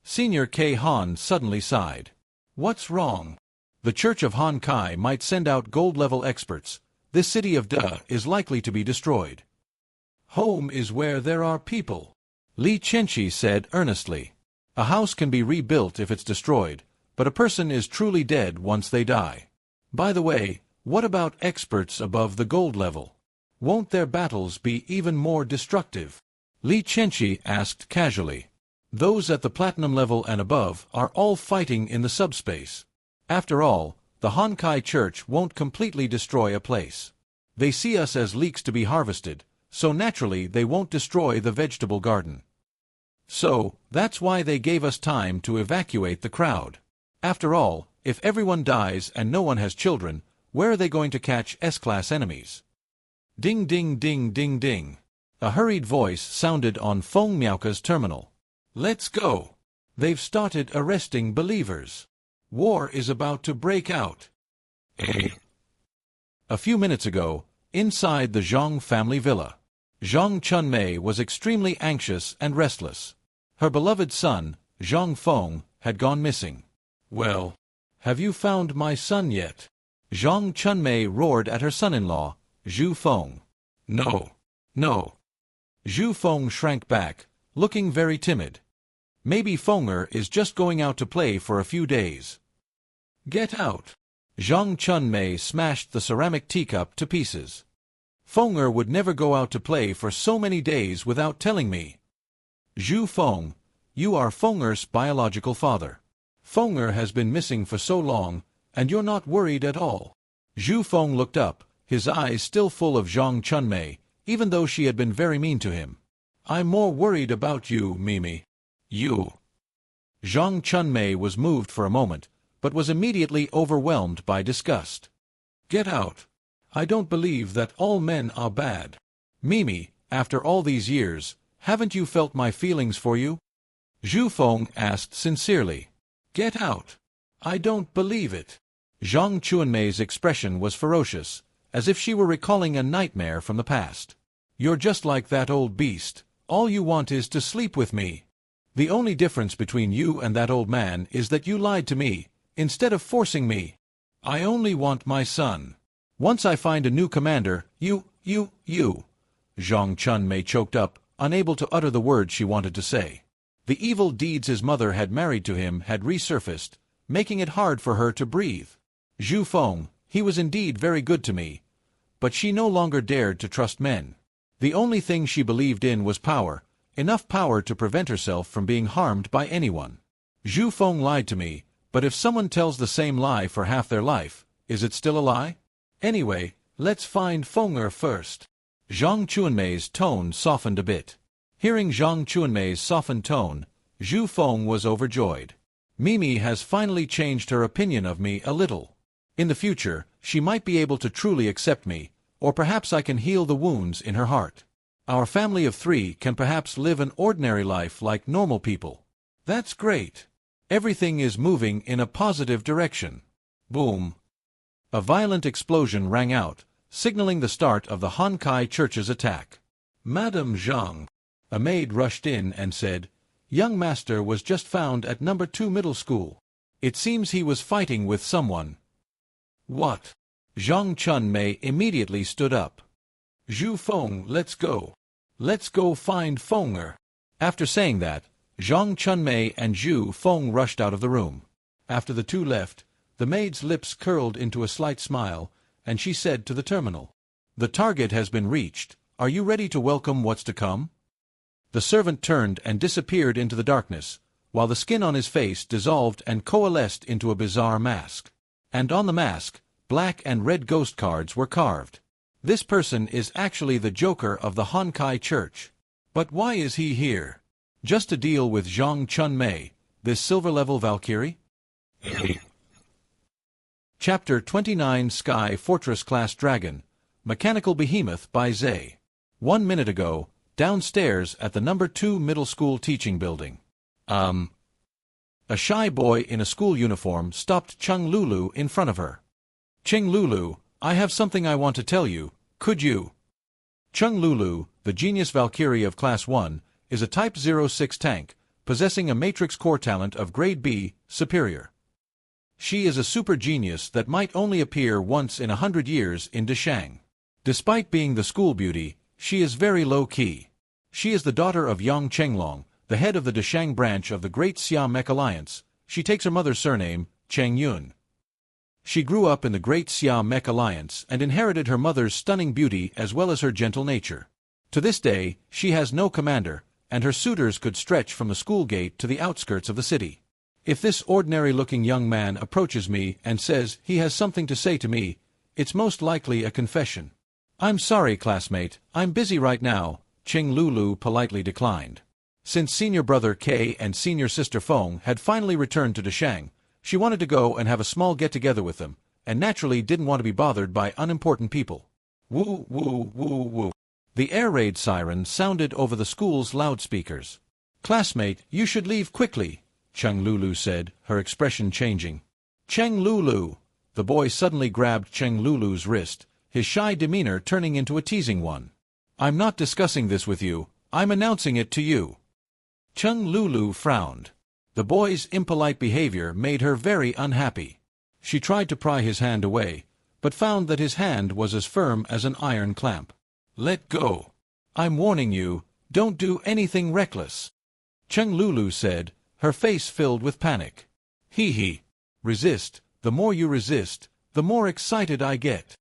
Senior K. Han suddenly sighed. What's wrong? The Church of Honkai might send out gold-level experts. This city of Da is likely to be destroyed. Home is where there are people, Li Qianqi said earnestly. A house can be rebuilt if it's destroyed, but a person is truly dead once they die. By the way, what about experts above the gold level? Won't their battles be even more destructive? Li Qianqi asked casually. Those at the platinum level and above are all fighting in the subspace. After all, the Honkai Church won't completely destroy a place. They see us as leeks to be harvested, so naturally they won't destroy the vegetable garden. So, that's why they gave us time to evacuate the crowd. After all, if everyone dies and no one has children, where are they going to catch S-class enemies? Ding ding ding ding ding. A hurried voice sounded on Feng Miaoka's terminal. Let's go. They've started arresting believers. War is about to break out. A few minutes ago, inside the Zhang family villa, Zhang Chunmei was extremely anxious and restless. Her beloved son, Zhang Feng, had gone missing. Well, have you found my son yet? Zhang Chunmei roared at her son-in-law, Zhu Feng. No. No. Zhu Feng shrank back, looking very timid. Maybe Fenger is just going out to play for a few days. Get out. Zhang Chunmei smashed the ceramic teacup to pieces. Fenger would never go out to play for so many days without telling me. Zhu Feng, you are Fenger's biological father. Fenger has been missing for so long, and you're not worried at all. Zhu Feng looked up, his eyes still full of Zhang Chunmei, even though she had been very mean to him. I'm more worried about you, Mimi. You. Zhang Chunmei was moved for a moment, but was immediately overwhelmed by disgust. Get out. I don't believe that all men are bad. Mimi, after all these years, haven't you felt my feelings for you? Zhu Feng asked sincerely. Get out. I don't believe it. Zhang Chunmei's expression was ferocious, as if she were recalling a nightmare from the past. You're just like that old beast. All you want is to sleep with me. The only difference between you and that old man is that you lied to me, instead of forcing me. I only want my son. Once I find a new commander, you. Zhang Chunmei choked up, unable to utter the words she wanted to say. The evil deeds his mother had married to him had resurfaced, making it hard for her to breathe. Zhu Feng, he was indeed very good to me. But she no longer dared to trust men. The only thing she believed in was power, enough power to prevent herself from being harmed by anyone. Zhu Feng lied to me, but if someone tells the same lie for half their life, is it still a lie? Anyway, let's find Fenger first. Zhang Chunmei's tone softened a bit. Hearing Zhang Chunmei's softened tone, Zhu Feng was overjoyed. Mimi has finally changed her opinion of me a little. In the future, she might be able to truly accept me, or perhaps I can heal the wounds in her heart. Our family of 3 can perhaps live an ordinary life like normal people. That's great. Everything is moving in a positive direction. Boom. A violent explosion rang out, signaling the start of the Honkai Church's attack. Madame Zhang, a maid rushed in and said, "Young master was just found at number 2 middle school. It seems he was fighting with someone." "What?" Zhang Chunmei immediately stood up. "Zhu Feng, let's go. Let's go find Fenger." After saying that, Zhang Chunmei and Zhu Feng rushed out of the room. After the two left, the maid's lips curled into a slight smile, and she said to the terminal, "The target has been reached. Are you ready to welcome what's to come?" The servant turned and disappeared into the darkness, while the skin on his face dissolved and coalesced into a bizarre mask. And on the mask, black and red ghost cards were carved. This person is actually the Joker of the Honkai Church. But why is he here? Just to deal with Zhang Chunmei, this silver-level Valkyrie? Chapter 29 Sky Fortress Class Dragon, Mechanical Behemoth by Zay. 1 minute ago, downstairs at the number 2 middle school teaching building. A shy boy in a school uniform stopped Chung Lulu in front of her. "Chung Lulu, I have something I want to tell you, could you?" Chung Lulu, the genius Valkyrie of Class 1, is a Type 06 tank, possessing a matrix core talent of Grade B, superior. She is a super genius that might only appear once in 100 years in Deshang. Despite being the school beauty, she is very low-key. She is the daughter of Yang Chenglong, the head of the Deshang branch of the Great Siam Mech Alliance. She takes her mother's surname, Cheng Yun. She grew up in the Great Siam Mech Alliance and inherited her mother's stunning beauty as well as her gentle nature. To this day, she has no commander, and her suitors could stretch from the school gate to the outskirts of the city. If this ordinary-looking young man approaches me and says he has something to say to me, it's most likely a confession. "I'm sorry, classmate, I'm busy right now," Cheng Lulu politely declined. Since senior brother Kei and senior sister Feng had finally returned to Deshang, she wanted to go and have a small get-together with them, and naturally didn't want to be bothered by unimportant people. Woo, woo, woo, woo. The air raid siren sounded over the school's loudspeakers. "Classmate, you should leave quickly," Cheng Lulu said, her expression changing. "Cheng Lulu!" The boy suddenly grabbed Cheng Lulu's wrist, his shy demeanor turning into a teasing one. "I'm not discussing this with you, I'm announcing it to you." Cheng Lulu frowned. The boy's impolite behavior made her very unhappy. She tried to pry his hand away, but found that his hand was as firm as an iron clamp. "Let go. I'm warning you, don't do anything reckless," Cheng Lulu said, her face filled with panic. Hee. Resist, the more you resist, the more excited I get."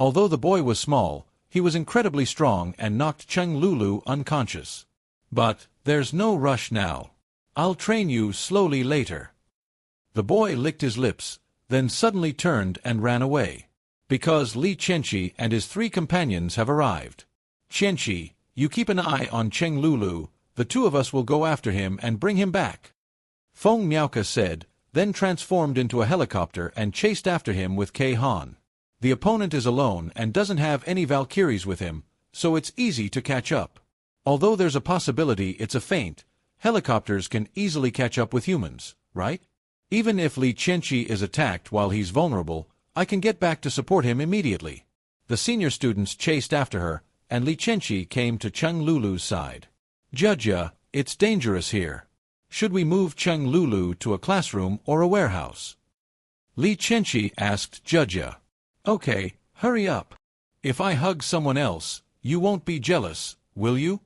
Although the boy was small, he was incredibly strong and knocked Cheng Lulu unconscious. "But, there's no rush now. I'll train you slowly later." The boy licked his lips, then suddenly turned and ran away. "Because Li Qianqi and his 3 companions have arrived. Qianqi, you keep an eye on Cheng Lulu, the 2 of us will go after him and bring him back," Feng Miaoka said, then transformed into a helicopter and chased after him with Kei Han. The opponent is alone and doesn't have any Valkyries with him, so it's easy to catch up. Although there's a possibility it's a feint, helicopters can easily catch up with humans, right? Even if Li Qianqi is attacked while he's vulnerable, I can get back to support him immediately. The senior students chased after her, and Li Qianqi came to Cheng Lulu's side. "Judge, it's dangerous here. Should we move Cheng Lulu to a classroom or a warehouse?" Li Qianqi asked Judge. "Okay, hurry up. If I hug someone else, you won't be jealous, will you?"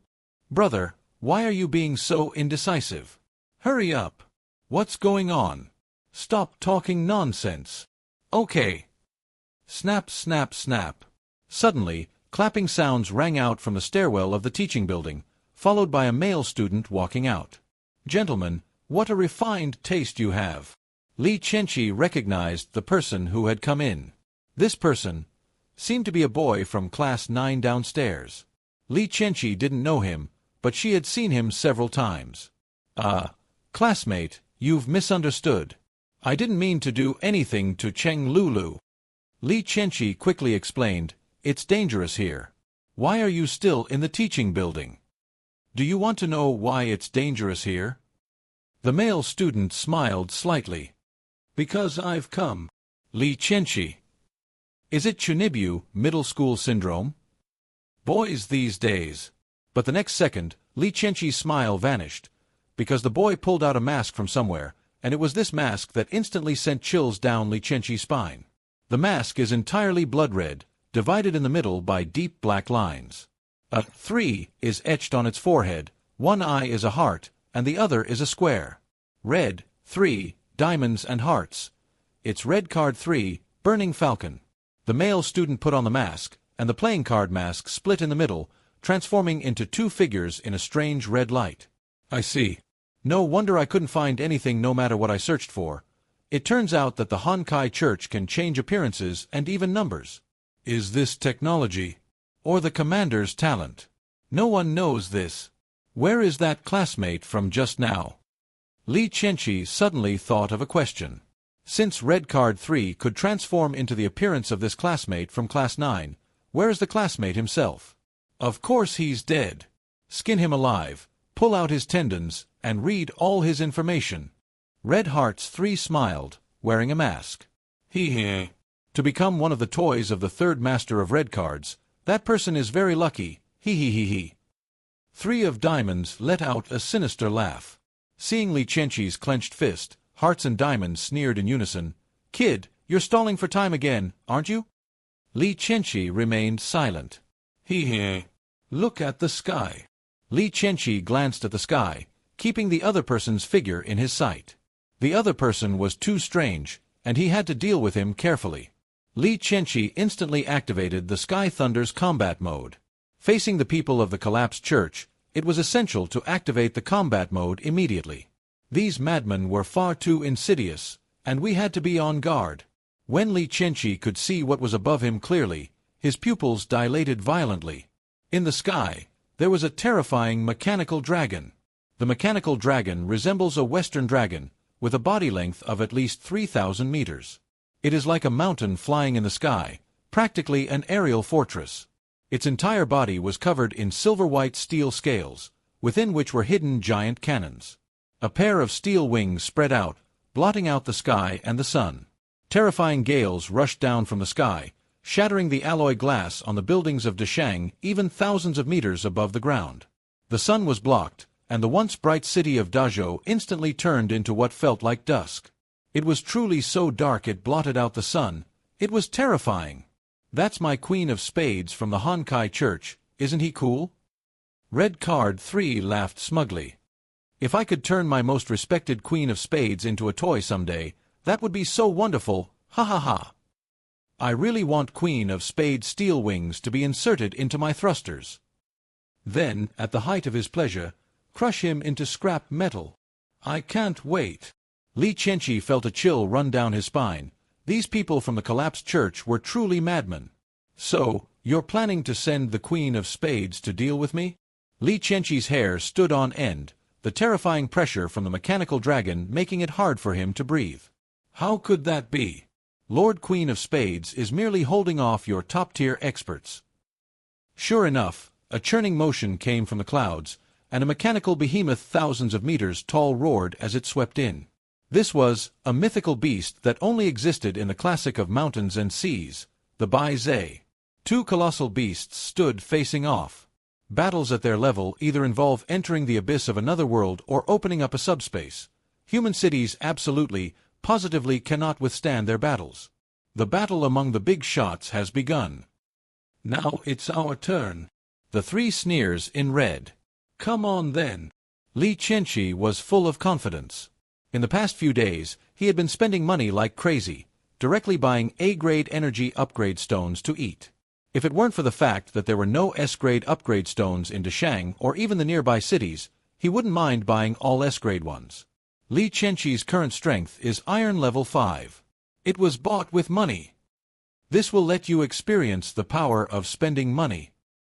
"Brother, why are you being so indecisive? Hurry up. What's going on? Stop talking nonsense." "Okay." Snap, snap, snap. Suddenly, clapping sounds rang out from the stairwell of the teaching building, followed by a male student walking out. "Gentlemen, what a refined taste you have." Li Qianqi recognized the person who had come in. This person seemed to be a boy from Class 9 downstairs. Li Qianqi didn't know him, but she had seen him several times. Classmate, you've misunderstood. I didn't mean to do anything to Cheng Lulu." Li Qianqi quickly explained, "It's dangerous here. Why are you still in the teaching building? Do you want to know why it's dangerous here?" The male student smiled slightly. "Because I've come." Li Qianqi. Is it Chunibu middle school syndrome? Boys these days. But the next second, Li Qianqi's smile vanished, because the boy pulled out a mask from somewhere, and it was this mask that instantly sent chills down Li Qianqi's spine. The mask is entirely blood red, divided in the middle by deep black lines. A 3 is etched on its forehead, one eye is a heart, and the other is a square. Red, 3, diamonds and hearts. It's red card 3, burning falcon. The male student put on the mask, and the playing card mask split in the middle, transforming into two figures in a strange red light. I see. No wonder I couldn't find anything no matter what I searched for. It turns out that the Honkai Church can change appearances and even numbers. Is this technology? Or the commander's talent? No one knows this. Where is that classmate from just now? Li Qianqi suddenly thought of a question. Since Red Card 3 could transform into the appearance of this classmate from Class 9, where is the classmate himself? Of course he's dead. Skin him alive, pull out his tendons, and read all his information. Red Hearts 3 smiled, wearing a mask. Hee. To become one of the toys of the third master of red cards, that person is very lucky, hee. 3 of Diamonds let out a sinister laugh. Seeing Li Qianqi's clenched fist, Hearts and Diamonds sneered in unison. Kid, you're stalling for time again, aren't you? Li Qianqi remained silent. Hee. Look at the sky. Li Qianqi glanced at the sky, keeping the other person's figure in his sight. The other person was too strange, and he had to deal with him carefully. Li Qianqi instantly activated the Sky Thunder's combat mode. Facing the people of the collapsed church, it was essential to activate the combat mode immediately. These madmen were far too insidious, and we had to be on guard. When Li Qianqi could see what was above him clearly, his pupils dilated violently. In the sky, there was a terrifying mechanical dragon. The mechanical dragon resembles a Western dragon, with a body length of at least 3,000 meters. It is like a mountain flying in the sky, practically an aerial fortress. Its entire body was covered in silver-white steel scales, within which were hidden giant cannons. A pair of steel wings spread out, blotting out the sky and the sun. Terrifying gales rushed down from the sky, shattering the alloy glass on the buildings of Deshang even thousands of meters above the ground. The sun was blocked, and the once bright city of Dazhou instantly turned into what felt like dusk. It was truly so dark it blotted out the sun. It was terrifying. That's my Queen of Spades from the Honkai Church, isn't he cool? Red Card 3 laughed smugly. If I could turn my most respected Queen of Spades into a toy someday, that would be so wonderful, ha ha ha. I really want Queen of Spades steel wings to be inserted into my thrusters. Then, at the height of his pleasure, crush him into scrap metal. I can't wait. Li Qianqi felt a chill run down his spine. These people from the collapsed church were truly madmen. So, you're planning to send the Queen of Spades to deal with me? Li Qianqi's hair stood on end, the terrifying pressure from the mechanical dragon making it hard for him to breathe. How could that be? Lord Queen of Spades is merely holding off your top-tier experts. Sure enough, a churning motion came from the clouds, and a mechanical behemoth thousands of meters tall roared as it swept in. This was a mythical beast that only existed in the classic of mountains and seas, the Bai Zhe. Two colossal beasts stood facing off. Battles at their level either involve entering the abyss of another world or opening up a subspace. Human cities absolutely, positively cannot withstand their battles. The battle among the big shots has begun. Now it's our turn. The 3 sneers in red. Come on then. Li Qianqi was full of confidence. In the past few days, he had been spending money like crazy, directly buying A-grade energy upgrade stones to eat. If it weren't for the fact that there were no S-grade upgrade stones in Deshang or even the nearby cities, he wouldn't mind buying all S-grade ones. Li Qianqi's current strength is Iron Level 5. It was bought with money. This will let you experience the power of spending money.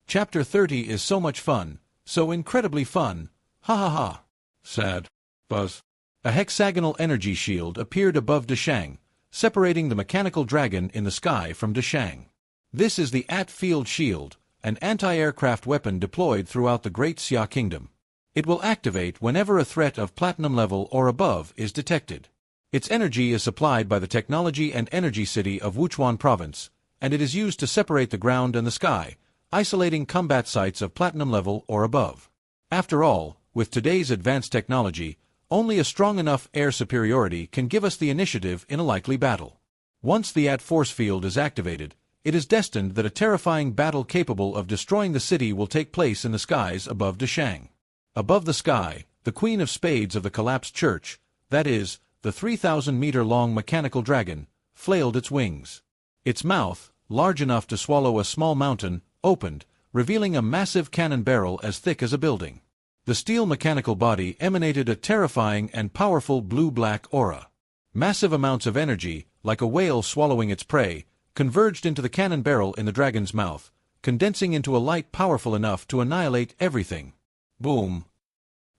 Chapter 30 is so much fun, so incredibly fun, ha ha ha. Sad. Buzz. A hexagonal energy shield appeared above Deshang, separating the mechanical dragon in the sky from Deshang. This is the At-Field Shield, an anti-aircraft weapon deployed throughout the Great Xia Kingdom. It will activate whenever a threat of platinum level or above is detected. Its energy is supplied by the Technology and Energy City of Wuchuan Province, and it is used to separate the ground and the sky, isolating combat sites of platinum level or above. After all, with today's advanced technology, only a strong enough air superiority can give us the initiative in a likely battle. Once the force field is activated, it is destined that a terrifying battle capable of destroying the city will take place in the skies above Dashang. Above the sky, the Queen of Spades of the collapsed church, that is, the 3,000-meter-long mechanical dragon, flailed its wings. Its mouth, large enough to swallow a small mountain, opened, revealing a massive cannon barrel as thick as a building. The steel mechanical body emanated a terrifying and powerful blue-black aura. Massive amounts of energy, like a whale swallowing its prey, converged into the cannon barrel in the dragon's mouth, condensing into a light powerful enough to annihilate everything. Boom!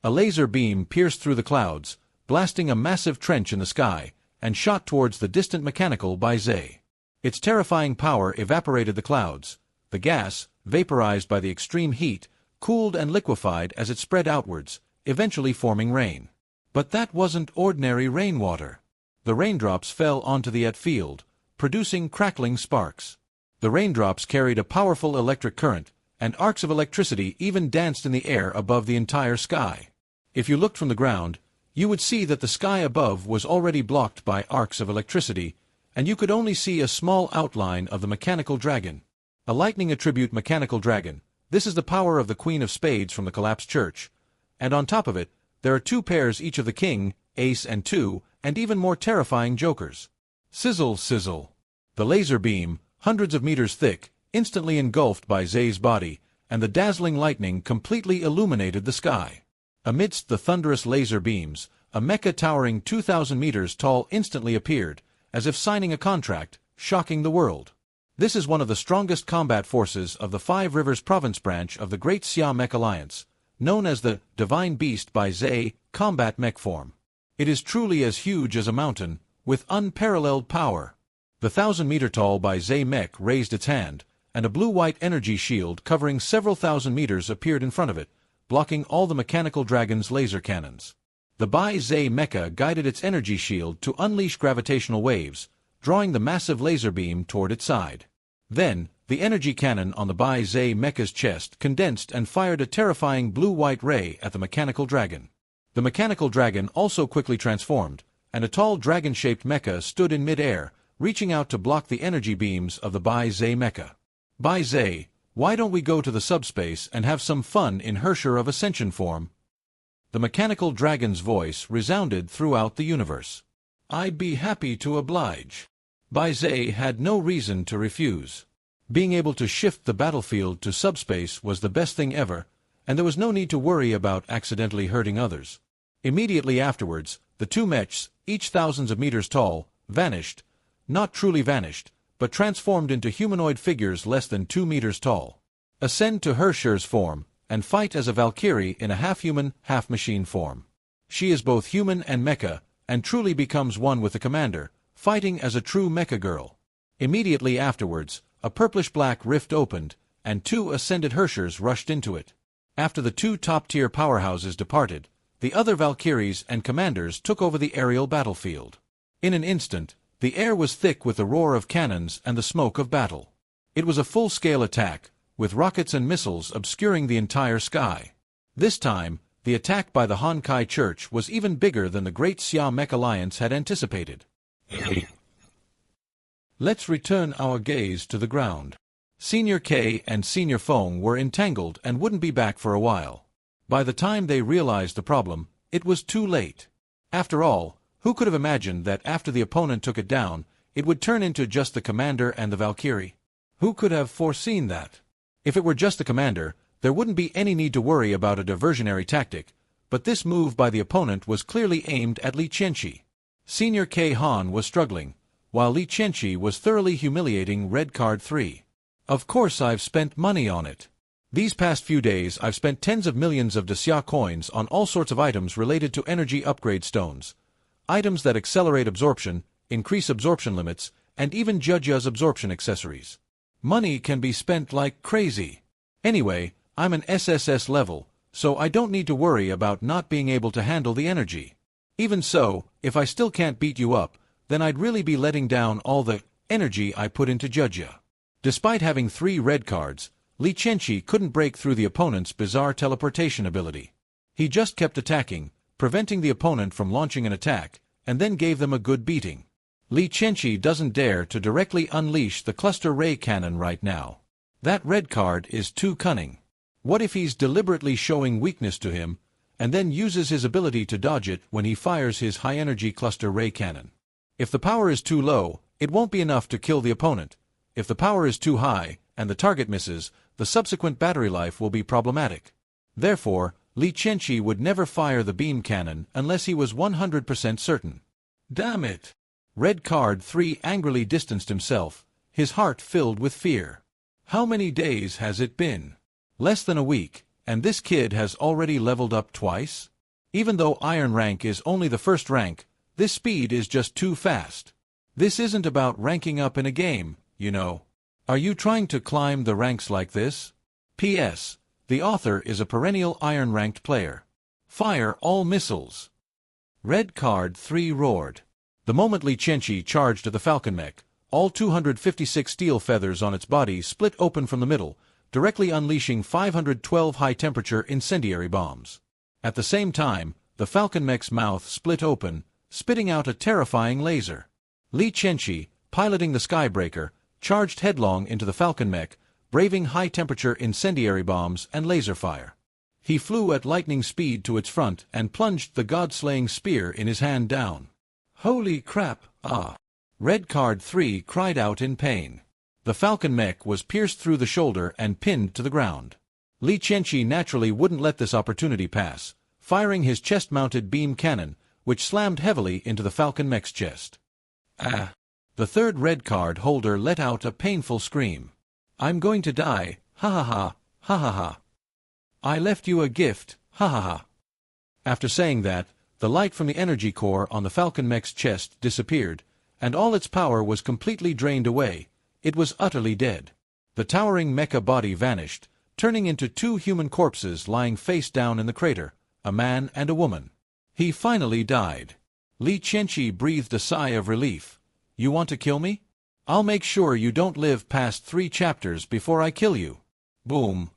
A laser beam pierced through the clouds, blasting a massive trench in the sky, and shot towards the distant mechanical by Zay. Its terrifying power evaporated the clouds. The gas, vaporized by the extreme heat, cooled and liquefied as it spread outwards, eventually forming rain. But that wasn't ordinary rainwater. The raindrops fell onto the field, producing crackling sparks. The raindrops carried a powerful electric current, and arcs of electricity even danced in the air above the entire sky. If you looked from the ground, you would see that the sky above was already blocked by arcs of electricity, and you could only see a small outline of the mechanical dragon. A lightning attribute mechanical dragon, this is the power of the Queen of Spades from the collapsed church, and on top of it, there are two pairs each of the king, ace and two, and even more terrifying jokers. Sizzle, sizzle. The laser beam, hundreds of meters thick, instantly engulfed by Zay's body, and the dazzling lightning completely illuminated the sky. Amidst the thunderous laser beams, a mecha towering 2,000 meters tall instantly appeared, as if signing a contract, shocking the world. This is one of the strongest combat forces of the Five Rivers Province branch of the Great Xia Mech Alliance, known as the Divine Beast by Zay, combat mech form. It is truly as huge as a mountain, with unparalleled power. The 1,000-meter-tall by Zay mech raised its hand, and a blue-white energy shield covering several thousand meters appeared in front of it, blocking all the mechanical dragon's laser cannons. The Bai Zay mecha guided its energy shield to unleash gravitational waves, drawing the massive laser beam toward its side. Then, the energy cannon on the Bai Zay mecha's chest condensed and fired a terrifying blue-white ray at the mechanical dragon. The mechanical dragon also quickly transformed, and a tall dragon-shaped mecha stood in mid-air, reaching out to block the energy beams of the Bai Zay mecha. Bai Zay, why don't we go to the subspace and have some fun in Herrscher of Ascension form? The mechanical dragon's voice resounded throughout the universe. I'd be happy to oblige. Bai Zay had no reason to refuse. Being able to shift the battlefield to subspace was the best thing ever, and there was no need to worry about accidentally hurting others. Immediately afterwards, the two mechs, each thousands of meters tall, vanished, not truly vanished, but transformed into humanoid figures less than 2 meters tall. Ascend to Herrscher's form, and fight as a Valkyrie in a half-human, half-machine form. She is both human and mecha, and truly becomes one with the commander, fighting as a true Mecha Girl. Immediately afterwards, a purplish-black rift opened, and 2 ascended Herrschers rushed into it. After the 2 top-tier powerhouses departed, the other Valkyries and commanders took over the aerial battlefield. In an instant, the air was thick with the roar of cannons and the smoke of battle. It was a full-scale attack, with rockets and missiles obscuring the entire sky. This time, the attack by the Honkai Church was even bigger than the Great Xia Mech Alliance had anticipated. Let's return our gaze to the ground. Senior K and Senior Feng were entangled and wouldn't be back for a while. By the time they realized the problem, it was too late. After all, who could have imagined that after the opponent took it down, it would turn into just the commander and the Valkyrie? Who could have foreseen that? If it were just the commander, there wouldn't be any need to worry about a diversionary tactic, but this move by the opponent was clearly aimed at Li Qianqi. Senior K Han was struggling, while Li Qianqi was thoroughly humiliating Red Card 3. Of course I've spent money on it. These past few days I've spent tens of millions of Xia coins on all sorts of items related to energy upgrade stones. Items that accelerate absorption, increase absorption limits, and even Judge's absorption accessories. Money can be spent like crazy. Anyway, I'm an SSS level, so I don't need to worry about not being able to handle the energy. Even so, if I still can't beat you up, then I'd really be letting down all the energy I put into Judge. Despite having 3 red cards, Li Qianqi couldn't break through the opponent's bizarre teleportation ability. He just kept attacking, preventing the opponent from launching an attack, and then gave them a good beating. Li Qianqi doesn't dare to directly unleash the cluster ray cannon right now. That red card is too cunning. What if he's deliberately showing weakness to him, and then uses his ability to dodge it when he fires his high-energy cluster ray cannon? If the power is too low, it won't be enough to kill the opponent. If the power is too high, and the target misses, the subsequent battery life will be problematic. Therefore, Li Qianqi would never fire the beam cannon unless he was 100% certain. Damn it! Red card 3 angrily distanced himself, his heart filled with fear. How many days has it been? Less than a week, and this kid has already leveled up twice? Even though Iron rank is only the first rank, this speed is just too fast. This isn't about ranking up in a game, you know. Are you trying to climb the ranks like this? P.S. The author is a perennial Iron ranked player. Fire all missiles. Red card 3 roared. The moment Li Qianqi charged at the falcon mech, all 256 steel feathers on its body split open from the middle, directly unleashing 512 high-temperature incendiary bombs. At the same time, the falcon mech's mouth split open, spitting out a terrifying laser. Li Qianqi, piloting the Skybreaker, charged headlong into the falcon mech, braving high-temperature incendiary bombs and laser fire. He flew at lightning speed to its front and plunged the god-slaying spear in his hand down. Holy crap, ah! Red card 3 cried out in pain. The falcon mech was pierced through the shoulder and pinned to the ground. Li Qianqi naturally wouldn't let this opportunity pass, firing his chest-mounted beam cannon, which slammed heavily into the falcon mech's chest. Ah! The third red card holder let out a painful scream. I'm going to die, ha ha ha, ha ha ha. I left you a gift, ha ha ha. After saying that, the light from the energy core on the falcon mech's chest disappeared, and all its power was completely drained away. It was utterly dead. The towering mecha body vanished, turning into 2 human corpses lying face down in the crater, a man and a woman. He finally died. Li Qianqi breathed a sigh of relief. You want to kill me? I'll make sure you don't live past 3 chapters before I kill you. Boom.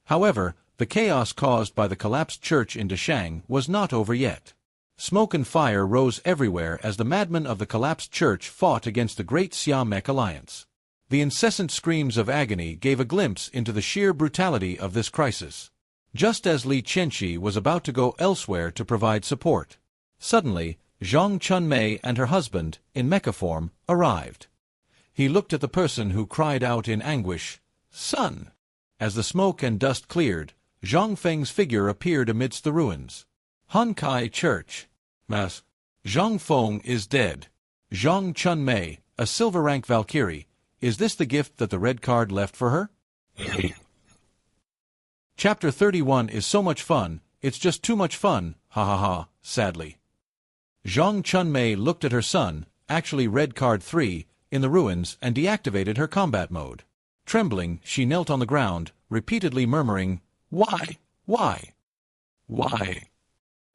However, the chaos caused by the collapsed church in Dashang was not over yet. Smoke and fire rose everywhere as the madmen of the collapsed church fought against the Great Xia Mech Alliance. The incessant screams of agony gave a glimpse into the sheer brutality of this crisis. Just as Li Qianqi was about to go elsewhere to provide support, suddenly, Zhang Chunmei and her husband, in mecha form, arrived. He looked at the person who cried out in anguish, "Son!" As the smoke and dust cleared, Zhang Feng's figure appeared amidst the ruins. Hankai Church. Mas. Zhang Feng is dead. Zhang Chunmei, a silver-rank Valkyrie. Is this the gift that the red card left for her? Chapter 31 is so much fun, it's just too much fun, ha ha ha, sadly. Zhang Chunmei looked at her son, actually red card 3, in the ruins and deactivated her combat mode. Trembling, she knelt on the ground, repeatedly murmuring, "Why? Why? Why?"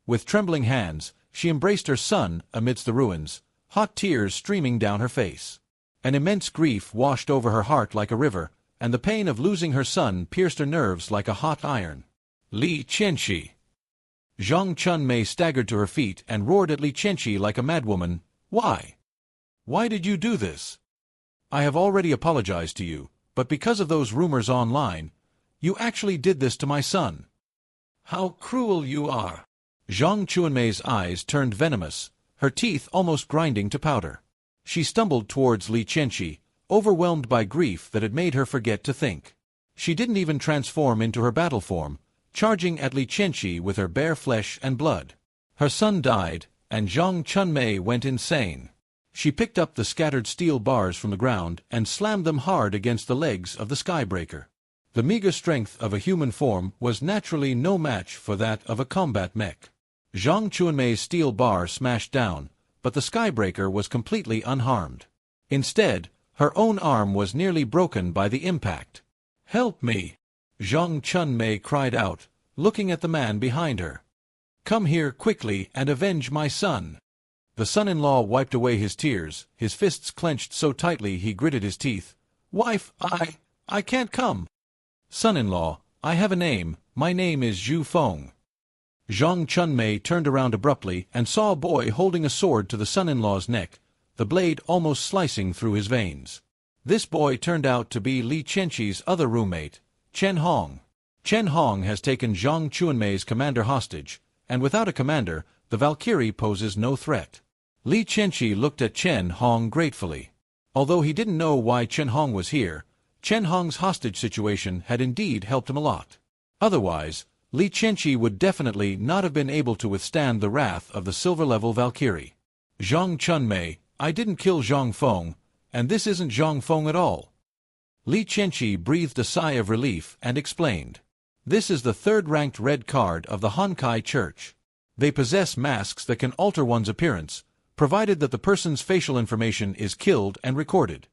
With trembling hands, she embraced her son amidst the ruins, hot tears streaming down her face. An immense grief washed over her heart like a river, and the pain of losing her son pierced her nerves like a hot iron. Li Qianqi. Zhang Chunmei staggered to her feet and roared at Li Qianqi like a madwoman. "Why? Why did you do this? I have already apologized to you, but because of those rumors online, you actually did this to my son. How cruel you are!" Zhang Chunmei's eyes turned venomous, her teeth almost grinding to powder. She stumbled towards Li Qianqi, overwhelmed by grief that had made her forget to think. She didn't even transform into her battle form, charging at Li Qianqi with her bare flesh and blood. Her son died, and Zhang Chunmei went insane. She picked up the scattered steel bars from the ground and slammed them hard against the legs of the Skybreaker. The meager strength of a human form was naturally no match for that of a combat mech. Zhang Chunmei's steel bar smashed down, but the Skybreaker was completely unharmed. Instead, her own arm was nearly broken by the impact. "Help me!" Zhang Chunmei cried out, looking at the man behind her. "Come here quickly and avenge my son." The son-in-law wiped away his tears, his fists clenched so tightly he gritted his teeth. Wife, I can't come. Son-in-law, I have a name, my name is Zhu Feng. Zhang Chunmei turned around abruptly and saw a boy holding a sword to the son-in-law's neck, the blade almost slicing through his veins. This boy turned out to be Li Qianqi's other roommate, Chen Hong. Chen Hong has taken Zhang Chunmei's commander hostage, and without a commander, the Valkyrie poses no threat. Li Qianqi looked at Chen Hong gratefully. Although he didn't know why Chen Hong was here, Chen Hong's hostage situation had indeed helped him a lot. Otherwise, Li Qianqi would definitely not have been able to withstand the wrath of the silver-level Valkyrie. Zhang Chunmei, I didn't kill Zhang Feng, and this isn't Zhang Feng at all. Li Qianqi breathed a sigh of relief and explained. This is the third-ranked red card of the Honkai Church. They possess masks that can alter one's appearance, provided that the person's facial information is killed and recorded.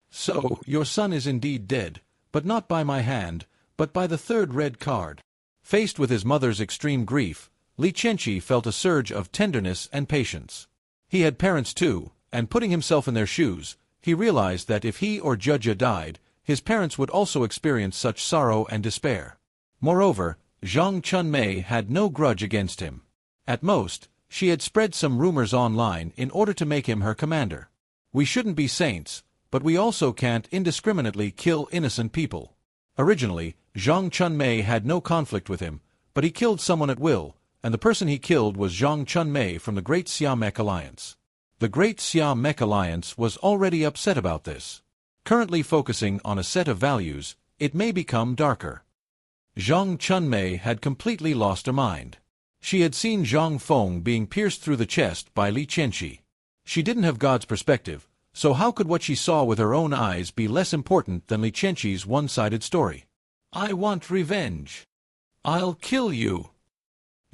So, your son is indeed dead, but not by my hand, but by the third red card. Faced with his mother's extreme grief, Li Qianqi felt a surge of tenderness and patience. He had parents too, and putting himself in their shoes, he realized that if he or Jia died, his parents would also experience such sorrow and despair. Moreover, Zhang Chunmei had no grudge against him. At most, she had spread some rumors online in order to make him her commander. We shouldn't be saints, but we also can't indiscriminately kill innocent people. Originally, Zhang Chunmei had no conflict with him, but he killed someone at will, and the person he killed was Zhang Chunmei from the Great Siamek Alliance. The Great Siamek Alliance was already upset about this. Currently focusing on a set of values, it may become darker. Zhang Chunmei had completely lost her mind. She had seen Zhang Feng being pierced through the chest by Li Qianqi. She didn't have God's perspective, so how could what she saw with her own eyes be less important than Li Qianqi's one-sided story? I want revenge. I'll kill you.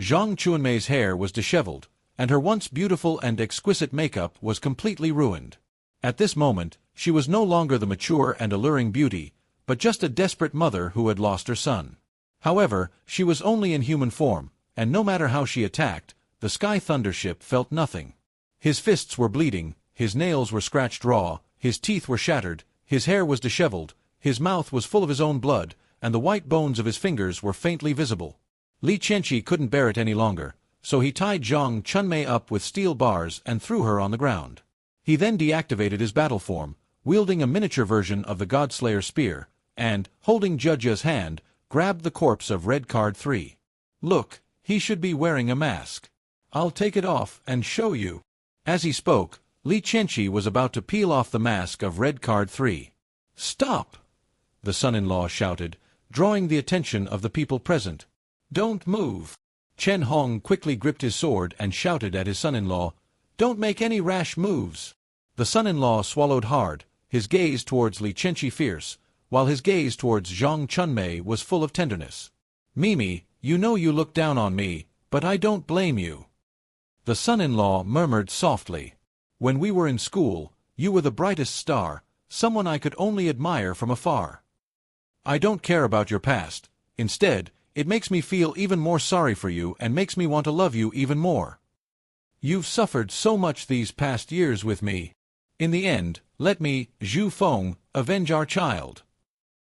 Zhang Chunmei's hair was disheveled, and her once beautiful and exquisite makeup was completely ruined. At this moment, she was no longer the mature and alluring beauty, but just a desperate mother who had lost her son. However, she was only in human form, and no matter how she attacked, the Sky Thundership felt nothing. His fists were bleeding, his nails were scratched raw, his teeth were shattered, his hair was disheveled, his mouth was full of his own blood, and the white bones of his fingers were faintly visible. Li Qianqi couldn't bear it any longer, so he tied Zhang Chunmei up with steel bars and threw her on the ground. He then deactivated his battle form, wielding a miniature version of the Godslayer spear, and, holding Jia's hand, grabbed the corpse of Red Card 3. Look, he should be wearing a mask. I'll take it off and show you. As he spoke, Li Qianqi was about to peel off the mask of Red Card 3. Stop! The son-in-law shouted, drawing the attention of the people present. Don't move. Chen Hong quickly gripped his sword and shouted at his son-in-law, Don't make any rash moves. The son-in-law swallowed hard, his gaze towards Li Qianqi fierce, while his gaze towards Zhang Chunmei was full of tenderness. Mimi, you know you look down on me, but I don't blame you. The son-in-law murmured softly. When we were in school, you were the brightest star, someone I could only admire from afar. I don't care about your past. Instead, it makes me feel even more sorry for you and makes me want to love you even more. You've suffered so much these past years with me. In the end, let me, Zhu Feng, avenge our child.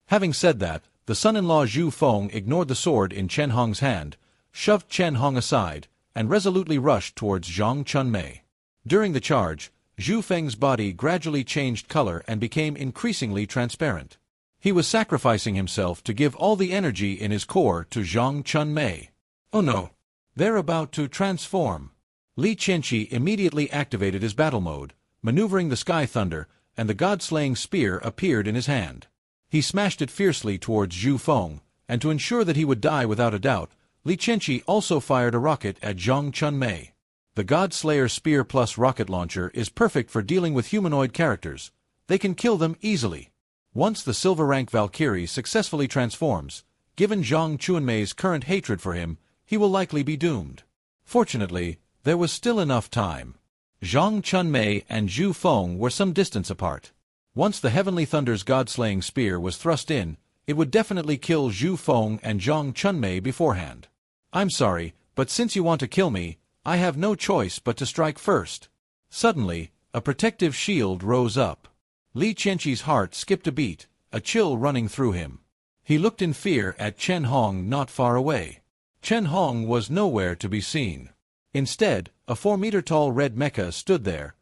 Having said that, the son-in-law Zhu Feng ignored the sword in Chen Hong's hand, shoved Chen Hong aside, and resolutely rushed towards Zhang Chunmei. During the charge, Zhu Feng's body gradually changed color and became increasingly transparent. He was sacrificing himself to give all the energy in his core to Zhang Chunmei. Oh no! They're about to transform. Li Qianqi immediately activated his battle mode, maneuvering the Sky Thunder, and the God-slaying spear appeared in his hand. He smashed it fiercely towards Zhu Feng, and to ensure that he would die without a doubt, Li Qianqi also fired a rocket at Zhang Chunmei. The God-Slayer Spear Plus rocket launcher is perfect for dealing with humanoid characters. They can kill them easily. Once the silver rank Valkyrie successfully transforms, given Zhang Chunmei's current hatred for him, he will likely be doomed. Fortunately, there was still enough time. Zhang Chunmei and Zhu Feng were some distance apart. Once the Heavenly Thunder's God-slaying spear was thrust in, it would definitely kill Zhu Feng and Zhang Chunmei beforehand. I'm sorry, but since you want to kill me, I have no choice but to strike first. Suddenly, a protective shield rose up. Li Qianqi's heart skipped a beat, a chill running through him. He looked in fear at Chen Hong not far away. Chen Hong was nowhere to be seen. Instead, a 4-meter-tall red mecha stood there,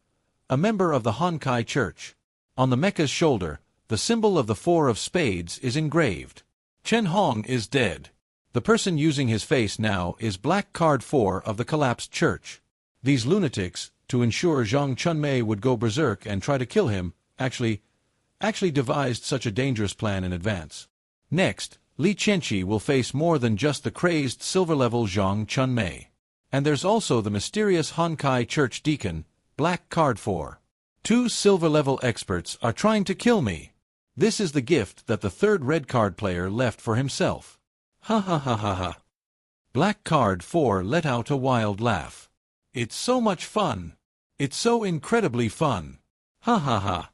a member of the Honkai Church. On the mecha's shoulder, the symbol of the 4 of spades is engraved. Chen Hong is dead. The person using his face now is Black Card 4 of the collapsed church. These lunatics, to ensure Zhang Chunmei would go berserk and try to kill him, actually devised such a dangerous plan in advance. Next, Li Qianqi will face more than just the crazed silver-level Zhang Chunmei. And there's also the mysterious Honkai Church Deacon, Black Card 4. 2 silver-level experts are trying to kill me. This is the gift that the 3rd red card player left for himself. Ha ha ha ha ha. Black Card 4 let out a wild laugh. It's so much fun. It's so incredibly fun. Ha ha ha.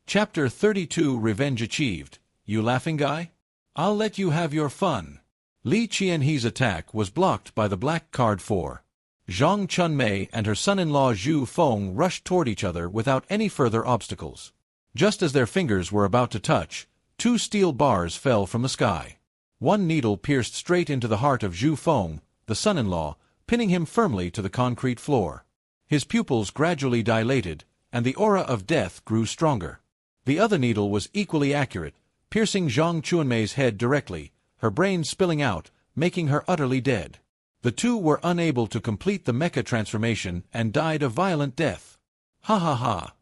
Chapter 32 Revenge Achieved. You laughing guy? I'll let you have your fun. Li Qianhe's attack was blocked by the Black Card 4. Zhang Chunmei and her son-in-law Zhu Feng rushed toward each other without any further obstacles. Just as their fingers were about to touch, 2 steel bars fell from the sky. One needle pierced straight into the heart of Zhu Feng, the son-in-law, pinning him firmly to the concrete floor. His pupils gradually dilated, and the aura of death grew stronger. The other needle was equally accurate, piercing Zhang Chunmei's head directly, her brain spilling out, making her utterly dead. The 2 were unable to complete the mecha transformation and died a violent death. Ha ha ha.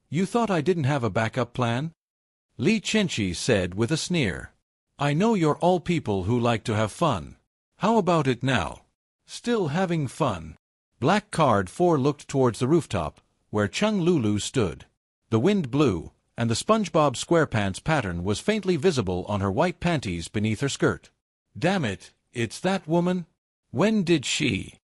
You thought I didn't have a backup plan? Li Qianqi said with a sneer. I know you're all people who like to have fun. How about it now? Still having fun? Black Card 4 looked towards the rooftop, where Chung Lulu stood. The wind blew, and the SpongeBob SquarePants pattern was faintly visible on her white panties beneath her skirt. Damn it, it's that woman? When did she?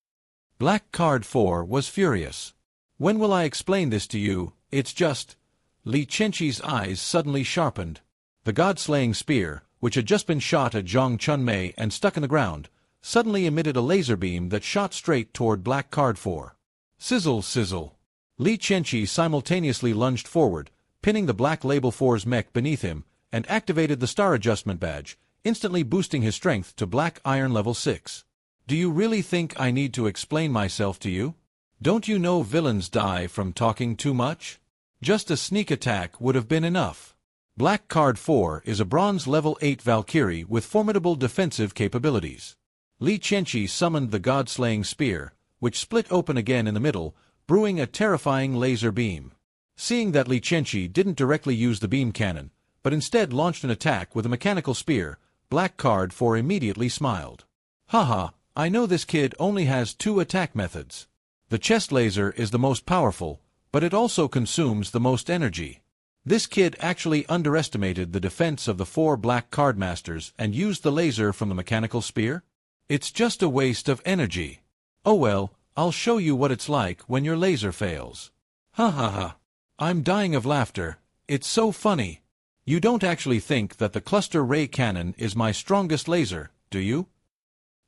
Black Card 4 was furious. When will I explain this to you? It's just... Li Qianqi's eyes suddenly sharpened. The god-slaying spear, which had just been shot at Zhang Chunmei and stuck in the ground, suddenly emitted a laser beam that shot straight toward Black Card 4. Sizzle sizzle. Li Qianqi simultaneously lunged forward, pinning the Black Label 4's mech beneath him, and activated the Star Adjustment Badge, instantly boosting his strength to Black Iron Level 6. Do you really think I need to explain myself to you? Don't you know villains die from talking too much? Just a sneak attack would have been enough. Black Card 4 is a Bronze Level 8 Valkyrie with formidable defensive capabilities. Li Qianqi summoned the god-slaying spear, which split open again in the middle, brewing a terrifying laser beam. Seeing that Li Qianqi didn't directly use the beam cannon, but instead launched an attack with a mechanical spear, Black Card 4 immediately smiled. Haha, I know this kid only has 2 attack methods. The chest laser is the most powerful, but it also consumes the most energy. This kid actually underestimated the defense of the 4 Black Card Masters and used the laser from the mechanical spear? It's just a waste of energy. Oh well, I'll show you what it's like when your laser fails. Ha ha ha. I'm dying of laughter. It's so funny. You don't actually think that the cluster ray cannon is my strongest laser, do you?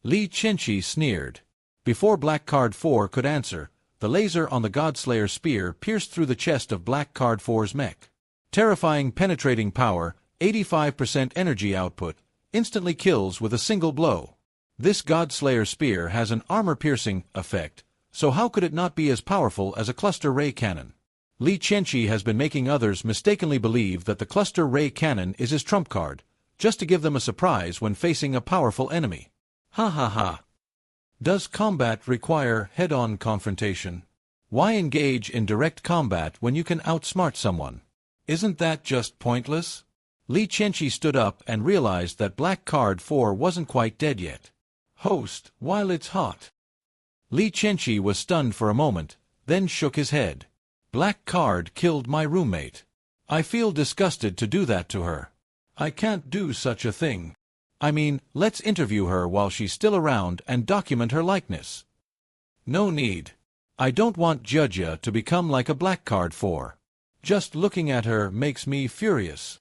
Li Qianqi sneered. Before Black Card 4 could answer, the laser on the Godslayer spear pierced through the chest of Black Card 4's mech. Terrifying penetrating power, 85% energy output, instantly kills with a single blow. This Godslayer spear has an armor-piercing effect, so how could it not be as powerful as a cluster ray cannon? Li Qianqi has been making others mistakenly believe that the cluster ray cannon is his trump card, just to give them a surprise when facing a powerful enemy. Ha ha ha. Does combat require head-on confrontation? Why engage in direct combat when you can outsmart someone? Isn't that just pointless? Li Qianqi stood up and realized that Black Card 4 wasn't quite dead yet. Host, while it's hot. Li Qianqi was stunned for a moment, then shook his head. Black Card killed my roommate. I feel disgusted to do that to her. I can't do such a thing. I mean, let's interview her while she's still around and document her likeness. No need. I don't want Judja to become like a Black Card 4. Just looking at her makes me furious.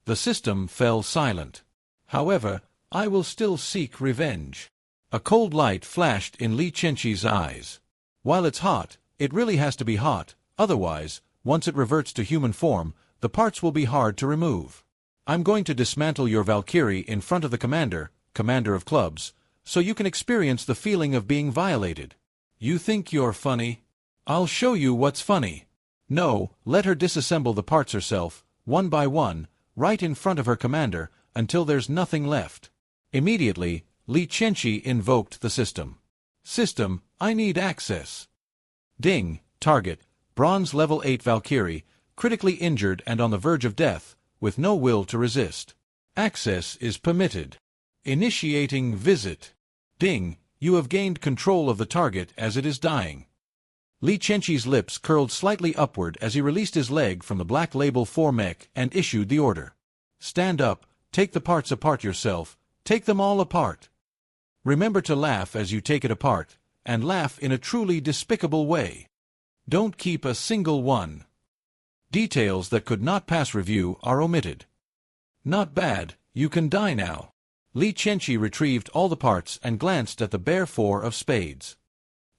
The system fell silent. However, I will still seek revenge. A cold light flashed in Li Qianqi's eyes. While it's hot, it really has to be hot, otherwise, Once it reverts to human form, the parts will be hard to remove. I'm going to dismantle your Valkyrie in front of the commander of clubs, so you can experience the feeling of being violated. You think you're funny? I'll show you what's funny. No, let her disassemble the parts herself, one by one, right in front of her commander, until there's nothing left. Immediately, Li Qianqi invoked the system. System, I need access. Ding, target, bronze level 8 Valkyrie, critically injured and on the verge of death, with no will to resist. Access is permitted. Initiating visit. Ding, you have gained control of the target as it is dying. Li Qianqi's lips curled slightly upward as he released his leg from the Black Label 4 mech and issued the order. Stand up, take the parts apart yourself, take them all apart. Remember to laugh as you take it apart, and laugh in a truly despicable way. Don't keep a single one. Details that could not pass review are omitted. Not bad, you can die now. Li Qianqi retrieved all the parts and glanced at the bare 4 of spades.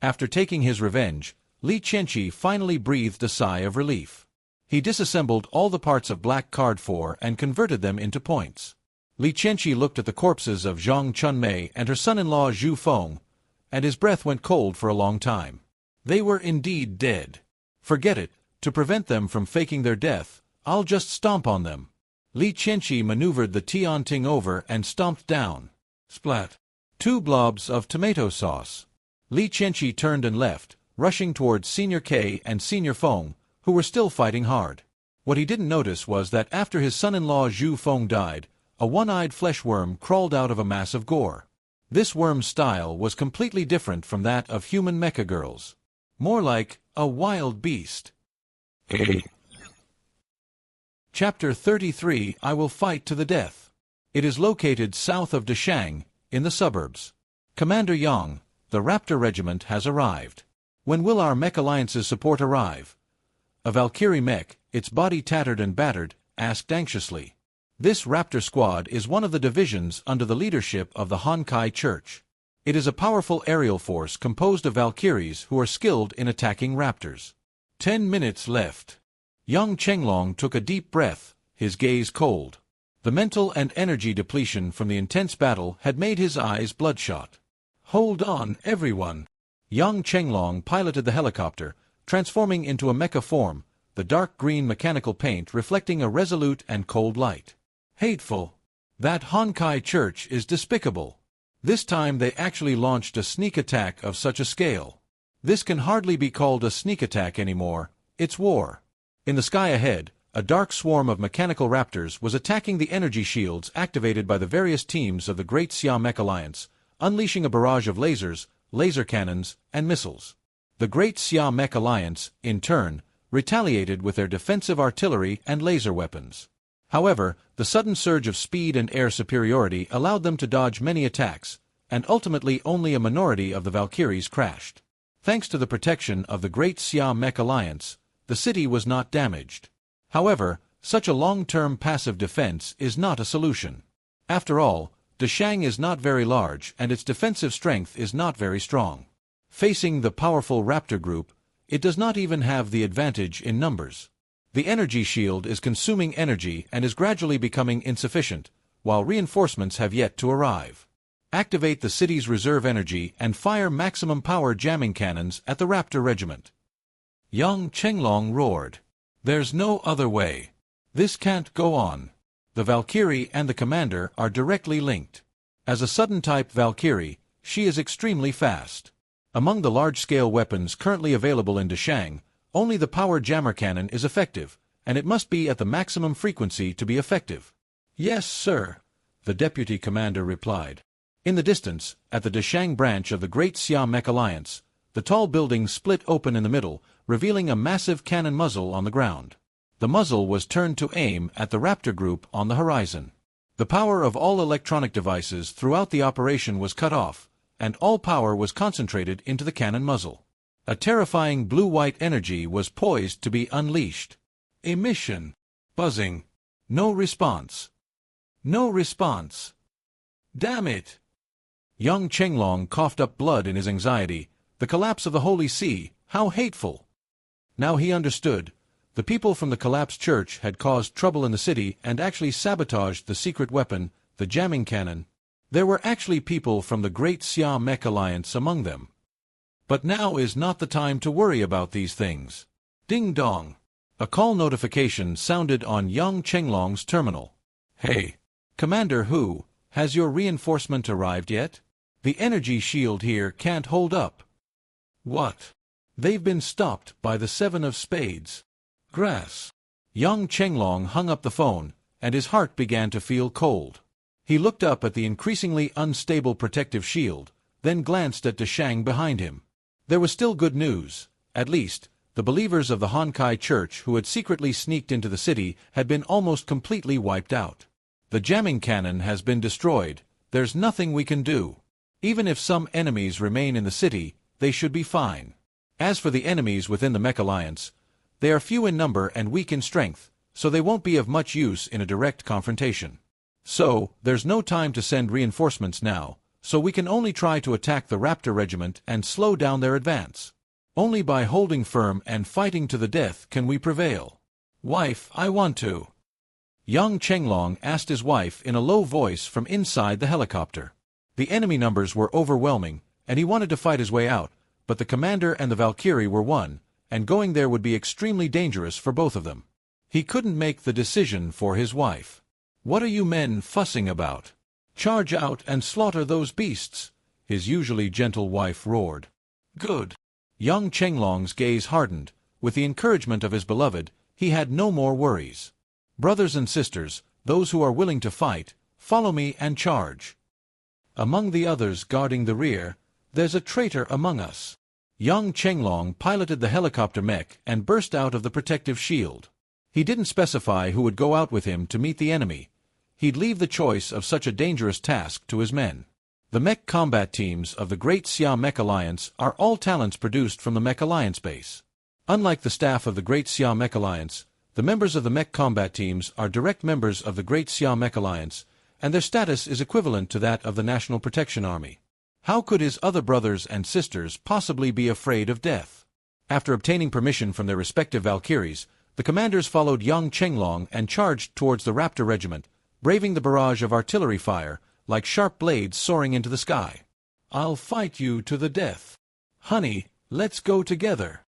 After taking his revenge, Li Qianqi finally breathed a sigh of relief. He disassembled all the parts of Black Card 4 and converted them into points. Li Qianqi looked at the corpses of Zhang Chunmei and her son-in-law Zhu Feng, and his breath went cold for a long time. They were indeed dead. Forget it, to prevent them from faking their death, I'll just stomp on them. Li Qianqi maneuvered the Tianting over and stomped down. Splat. 2 blobs of tomato sauce. Li Qianqi turned and left, rushing towards Senior K and Senior Feng, who were still fighting hard. What he didn't notice was that after his son-in-law Zhu Feng died, a one-eyed flesh worm crawled out of a mass of gore. This worm's style was completely different from that of human mecha girls. More like a wild beast. Chapter 33 I Will Fight to the Death. It is located south of Deshang, in the suburbs. Commander Yang, the Raptor Regiment has arrived. When will our mech alliance's support arrive? A Valkyrie mech, its body tattered and battered, asked anxiously. This Raptor squad is one of the divisions under the leadership of the Honkai Church. It is a powerful aerial force composed of Valkyries who are skilled in attacking raptors. 10 minutes left. Young Chenglong took a deep breath, his gaze cold. The mental and energy depletion from the intense battle had made his eyes bloodshot. Hold on, everyone. Young Chenglong piloted the helicopter, transforming into a mecha form, the dark green mechanical paint reflecting a resolute and cold light. Hateful. That Honkai Church is despicable. This time they actually launched a sneak attack of such a scale. This can hardly be called a sneak attack anymore, it's war. In the sky ahead, a dark swarm of mechanical raptors was attacking the energy shields activated by the various teams of the Great Xia Mech Alliance, unleashing a barrage of lasers, laser cannons, and missiles. The Great Xia Mech Alliance, in turn, retaliated with their defensive artillery and laser weapons. However, the sudden surge of speed and air superiority allowed them to dodge many attacks, and ultimately only a minority of the Valkyries crashed. Thanks to the protection of the Great Xia Mech Alliance, the city was not damaged. However, such a long-term passive defense is not a solution. After all, Deshang is not very large and its defensive strength is not very strong. Facing the powerful Raptor group, it does not even have the advantage in numbers. The energy shield is consuming energy and is gradually becoming insufficient, while reinforcements have yet to arrive. Activate the city's reserve energy and fire maximum power jamming cannons at the Raptor Regiment. Young Chenglong roared. There's no other way. This can't go on. The Valkyrie and the commander are directly linked. As a sudden-type Valkyrie, she is extremely fast. Among the large-scale weapons currently available in Deshang, only the power jammer cannon is effective, and it must be at the maximum frequency to be effective. Yes, sir, the deputy commander replied. In the distance, at the Deshang branch of the Great Xia Mech Alliance, the tall building split open in the middle, revealing a massive cannon muzzle on the ground. The muzzle was turned to aim at the Raptor group on the horizon. The power of all electronic devices throughout the operation was cut off, and all power was concentrated into the cannon muzzle. A terrifying blue-white energy was poised to be unleashed. Emission. Buzzing. No response. No response. Damn it! Young Chenglong coughed up blood in his anxiety. The collapse of the Holy See, how hateful! Now he understood. The people from the collapsed church had caused trouble in the city and actually sabotaged the secret weapon, the jamming cannon. There were actually people from the Great Siam Mech Alliance among them. But now is not the time to worry about these things. Ding dong. A call notification sounded on Yang Chenglong's terminal. Hey, Commander Hu, has your reinforcement arrived yet? The energy shield here can't hold up. What? They've been stopped by the Seven of Spades. Grass. Yang Chenglong hung up the phone, and his heart began to feel cold. He looked up at the increasingly unstable protective shield, then glanced at Deshang behind him. There was still good news. At least, the believers of the Honkai Church who had secretly sneaked into the city had been almost completely wiped out. The jamming cannon has been destroyed. There's nothing we can do. Even if some enemies remain in the city, they should be fine. As for the enemies within the Mech Alliance, they are few in number and weak in strength, so they won't be of much use in a direct confrontation. So, there's no time to send reinforcements now, so we can only try to attack the Raptor Regiment and slow down their advance. Only by holding firm and fighting to the death can we prevail. Wife, I want to. Yang Chenglong asked his wife in a low voice from inside the helicopter. The enemy numbers were overwhelming, and he wanted to fight his way out, but the commander and the Valkyrie were one, and going there would be extremely dangerous for both of them. He couldn't make the decision for his wife. What are you men fussing about? Charge out and slaughter those beasts, his usually gentle wife roared. Good. Young Chenglong's gaze hardened. With the encouragement of his beloved, he had no more worries. Brothers and sisters, those who are willing to fight, follow me and charge. Among the others guarding the rear, there's a traitor among us. Young Chenglong piloted the helicopter mech and burst out of the protective shield. He didn't specify who would go out with him to meet the enemy. He'd leave the choice of such a dangerous task to his men. The mech combat teams of the Great Siam Mech Alliance are all talents produced from the Mech Alliance base. Unlike the staff of the Great Siam Mech Alliance, the members of the mech combat teams are direct members of the Great Siam Mech Alliance, and their status is equivalent to that of the National Protection Army. How could his other brothers and sisters possibly be afraid of death? After obtaining permission from their respective Valkyries, the commanders followed Yang Chenglong and charged towards the Raptor Regiment, braving the barrage of artillery fire, like sharp blades soaring into the sky. I'll fight you to the death. Honey, let's go together.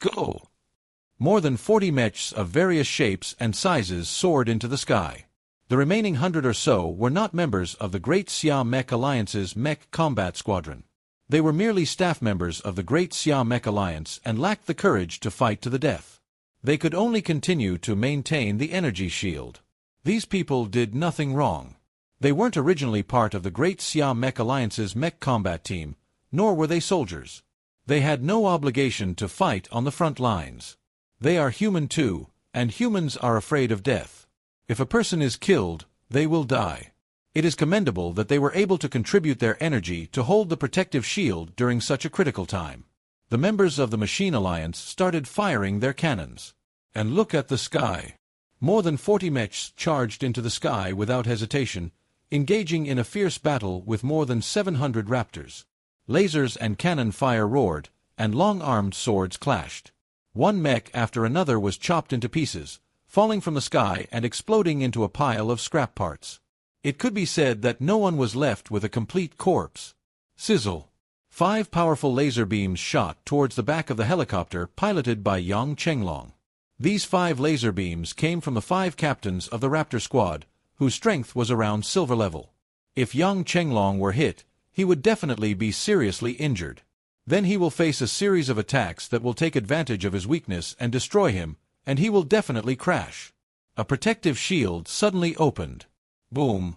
Go! More than 40 mechs of various shapes and sizes soared into the sky. The remaining 100 or so were not members of the Great Siam Mech Alliance's Mech Combat Squadron. They were merely staff members of the Great Siam Mech Alliance and lacked the courage to fight to the death. They could only continue to maintain the energy shield. These people did nothing wrong. They weren't originally part of the Great Siam Mech Alliance's mech combat team, nor were they soldiers. They had no obligation to fight on the front lines. They are human too, and humans are afraid of death. If a person is killed, they will die. It is commendable that they were able to contribute their energy to hold the protective shield during such a critical time. The members of the Machine Alliance started firing their cannons. And look at the sky. More than 40 mechs charged into the sky without hesitation, engaging in a fierce battle with more than 700 raptors. Lasers and cannon fire roared, and long-armed swords clashed. One mech after another was chopped into pieces, falling from the sky and exploding into a pile of scrap parts. It could be said that no one was left with a complete corpse. Sizzle. 5 powerful laser beams shot towards the back of the helicopter piloted by Yang Chenglong. These 5 laser beams came from the 5 captains of the Raptor Squad, whose strength was around silver level. If Yang Chenglong were hit, he would definitely be seriously injured. Then he will face a series of attacks that will take advantage of his weakness and destroy him, and he will definitely crash. A protective shield suddenly opened. Boom!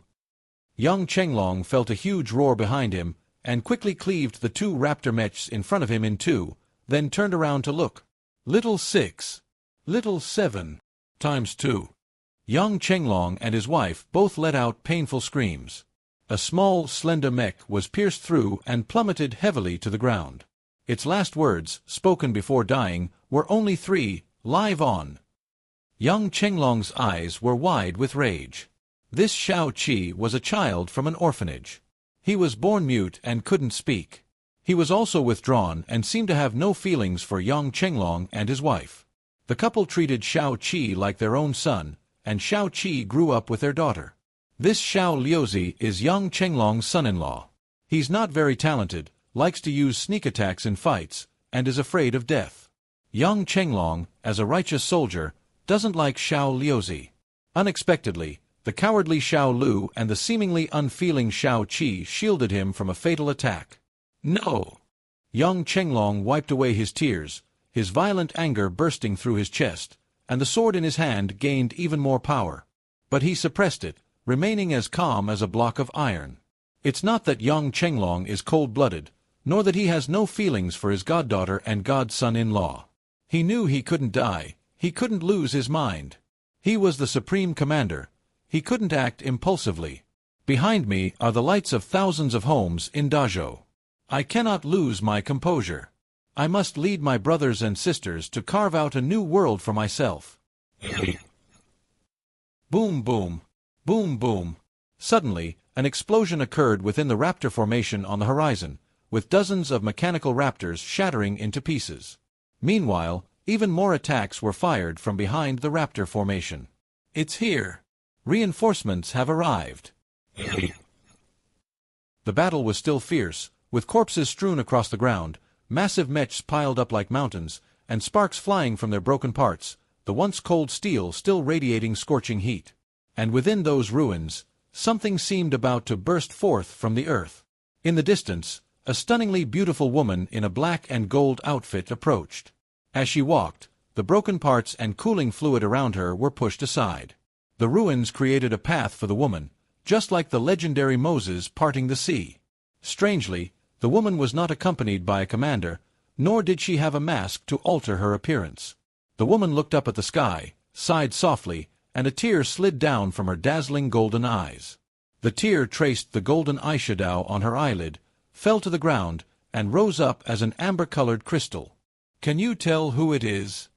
Yang Chenglong felt a huge roar behind him, and quickly cleaved the 2 raptor mechs in front of him in 2, then turned around to look. Little 6. Little 7. Times 2. Yang Chenglong and his wife both let out painful screams. A small, slender mech was pierced through and plummeted heavily to the ground. Its last words, spoken before dying, were only 3, live on. Yang Chenglong's eyes were wide with rage. This Shao Qi was a child from an orphanage. He was born mute and couldn't speak. He was also withdrawn and seemed to have no feelings for Yang Chenglong and his wife. The couple treated Xiao Qi like their own son, and Xiao Qi grew up with their daughter. This Xiao Liuzi is young Chenglong's son-in-law. He's not very talented, likes to use sneak attacks in fights, and is afraid of death. Young Chenglong, as a righteous soldier, doesn't like Xiao Liuzi. Unexpectedly, the cowardly Xiao Lu and the seemingly unfeeling Xiao Qi shielded him from a fatal attack. No! Young Chenglong wiped away his tears, his violent anger bursting through his chest, and the sword in his hand gained even more power. But he suppressed it, remaining as calm as a block of iron. It's not that young Chenglong is cold-blooded, nor that he has no feelings for his goddaughter and godson-in-law. He knew he couldn't die, he couldn't lose his mind. He was the supreme commander. He couldn't act impulsively. Behind me are the lights of thousands of homes in Dazhou. I cannot lose my composure. I must lead my brothers and sisters to carve out a new world for myself. Boom boom. Boom boom. Suddenly, an explosion occurred within the raptor formation on the horizon, with dozens of mechanical raptors shattering into pieces. Meanwhile, even more attacks were fired from behind the raptor formation. It's here. Reinforcements have arrived. The battle was still fierce, with corpses strewn across the ground, massive mechs piled up like mountains, and sparks flying from their broken parts, the once cold steel still radiating scorching heat. And within those ruins, something seemed about to burst forth from the earth. In the distance, a stunningly beautiful woman in a black and gold outfit approached. As she walked, the broken parts and cooling fluid around her were pushed aside. The ruins created a path for the woman, just like the legendary Moses parting the sea. Strangely, the woman was not accompanied by a commander, nor did she have a mask to alter her appearance. The woman looked up at the sky, sighed softly, and a tear slid down from her dazzling golden eyes. The tear traced the golden eyeshadow on her eyelid, fell to the ground, and rose up as an amber-colored crystal. Can you tell who it is?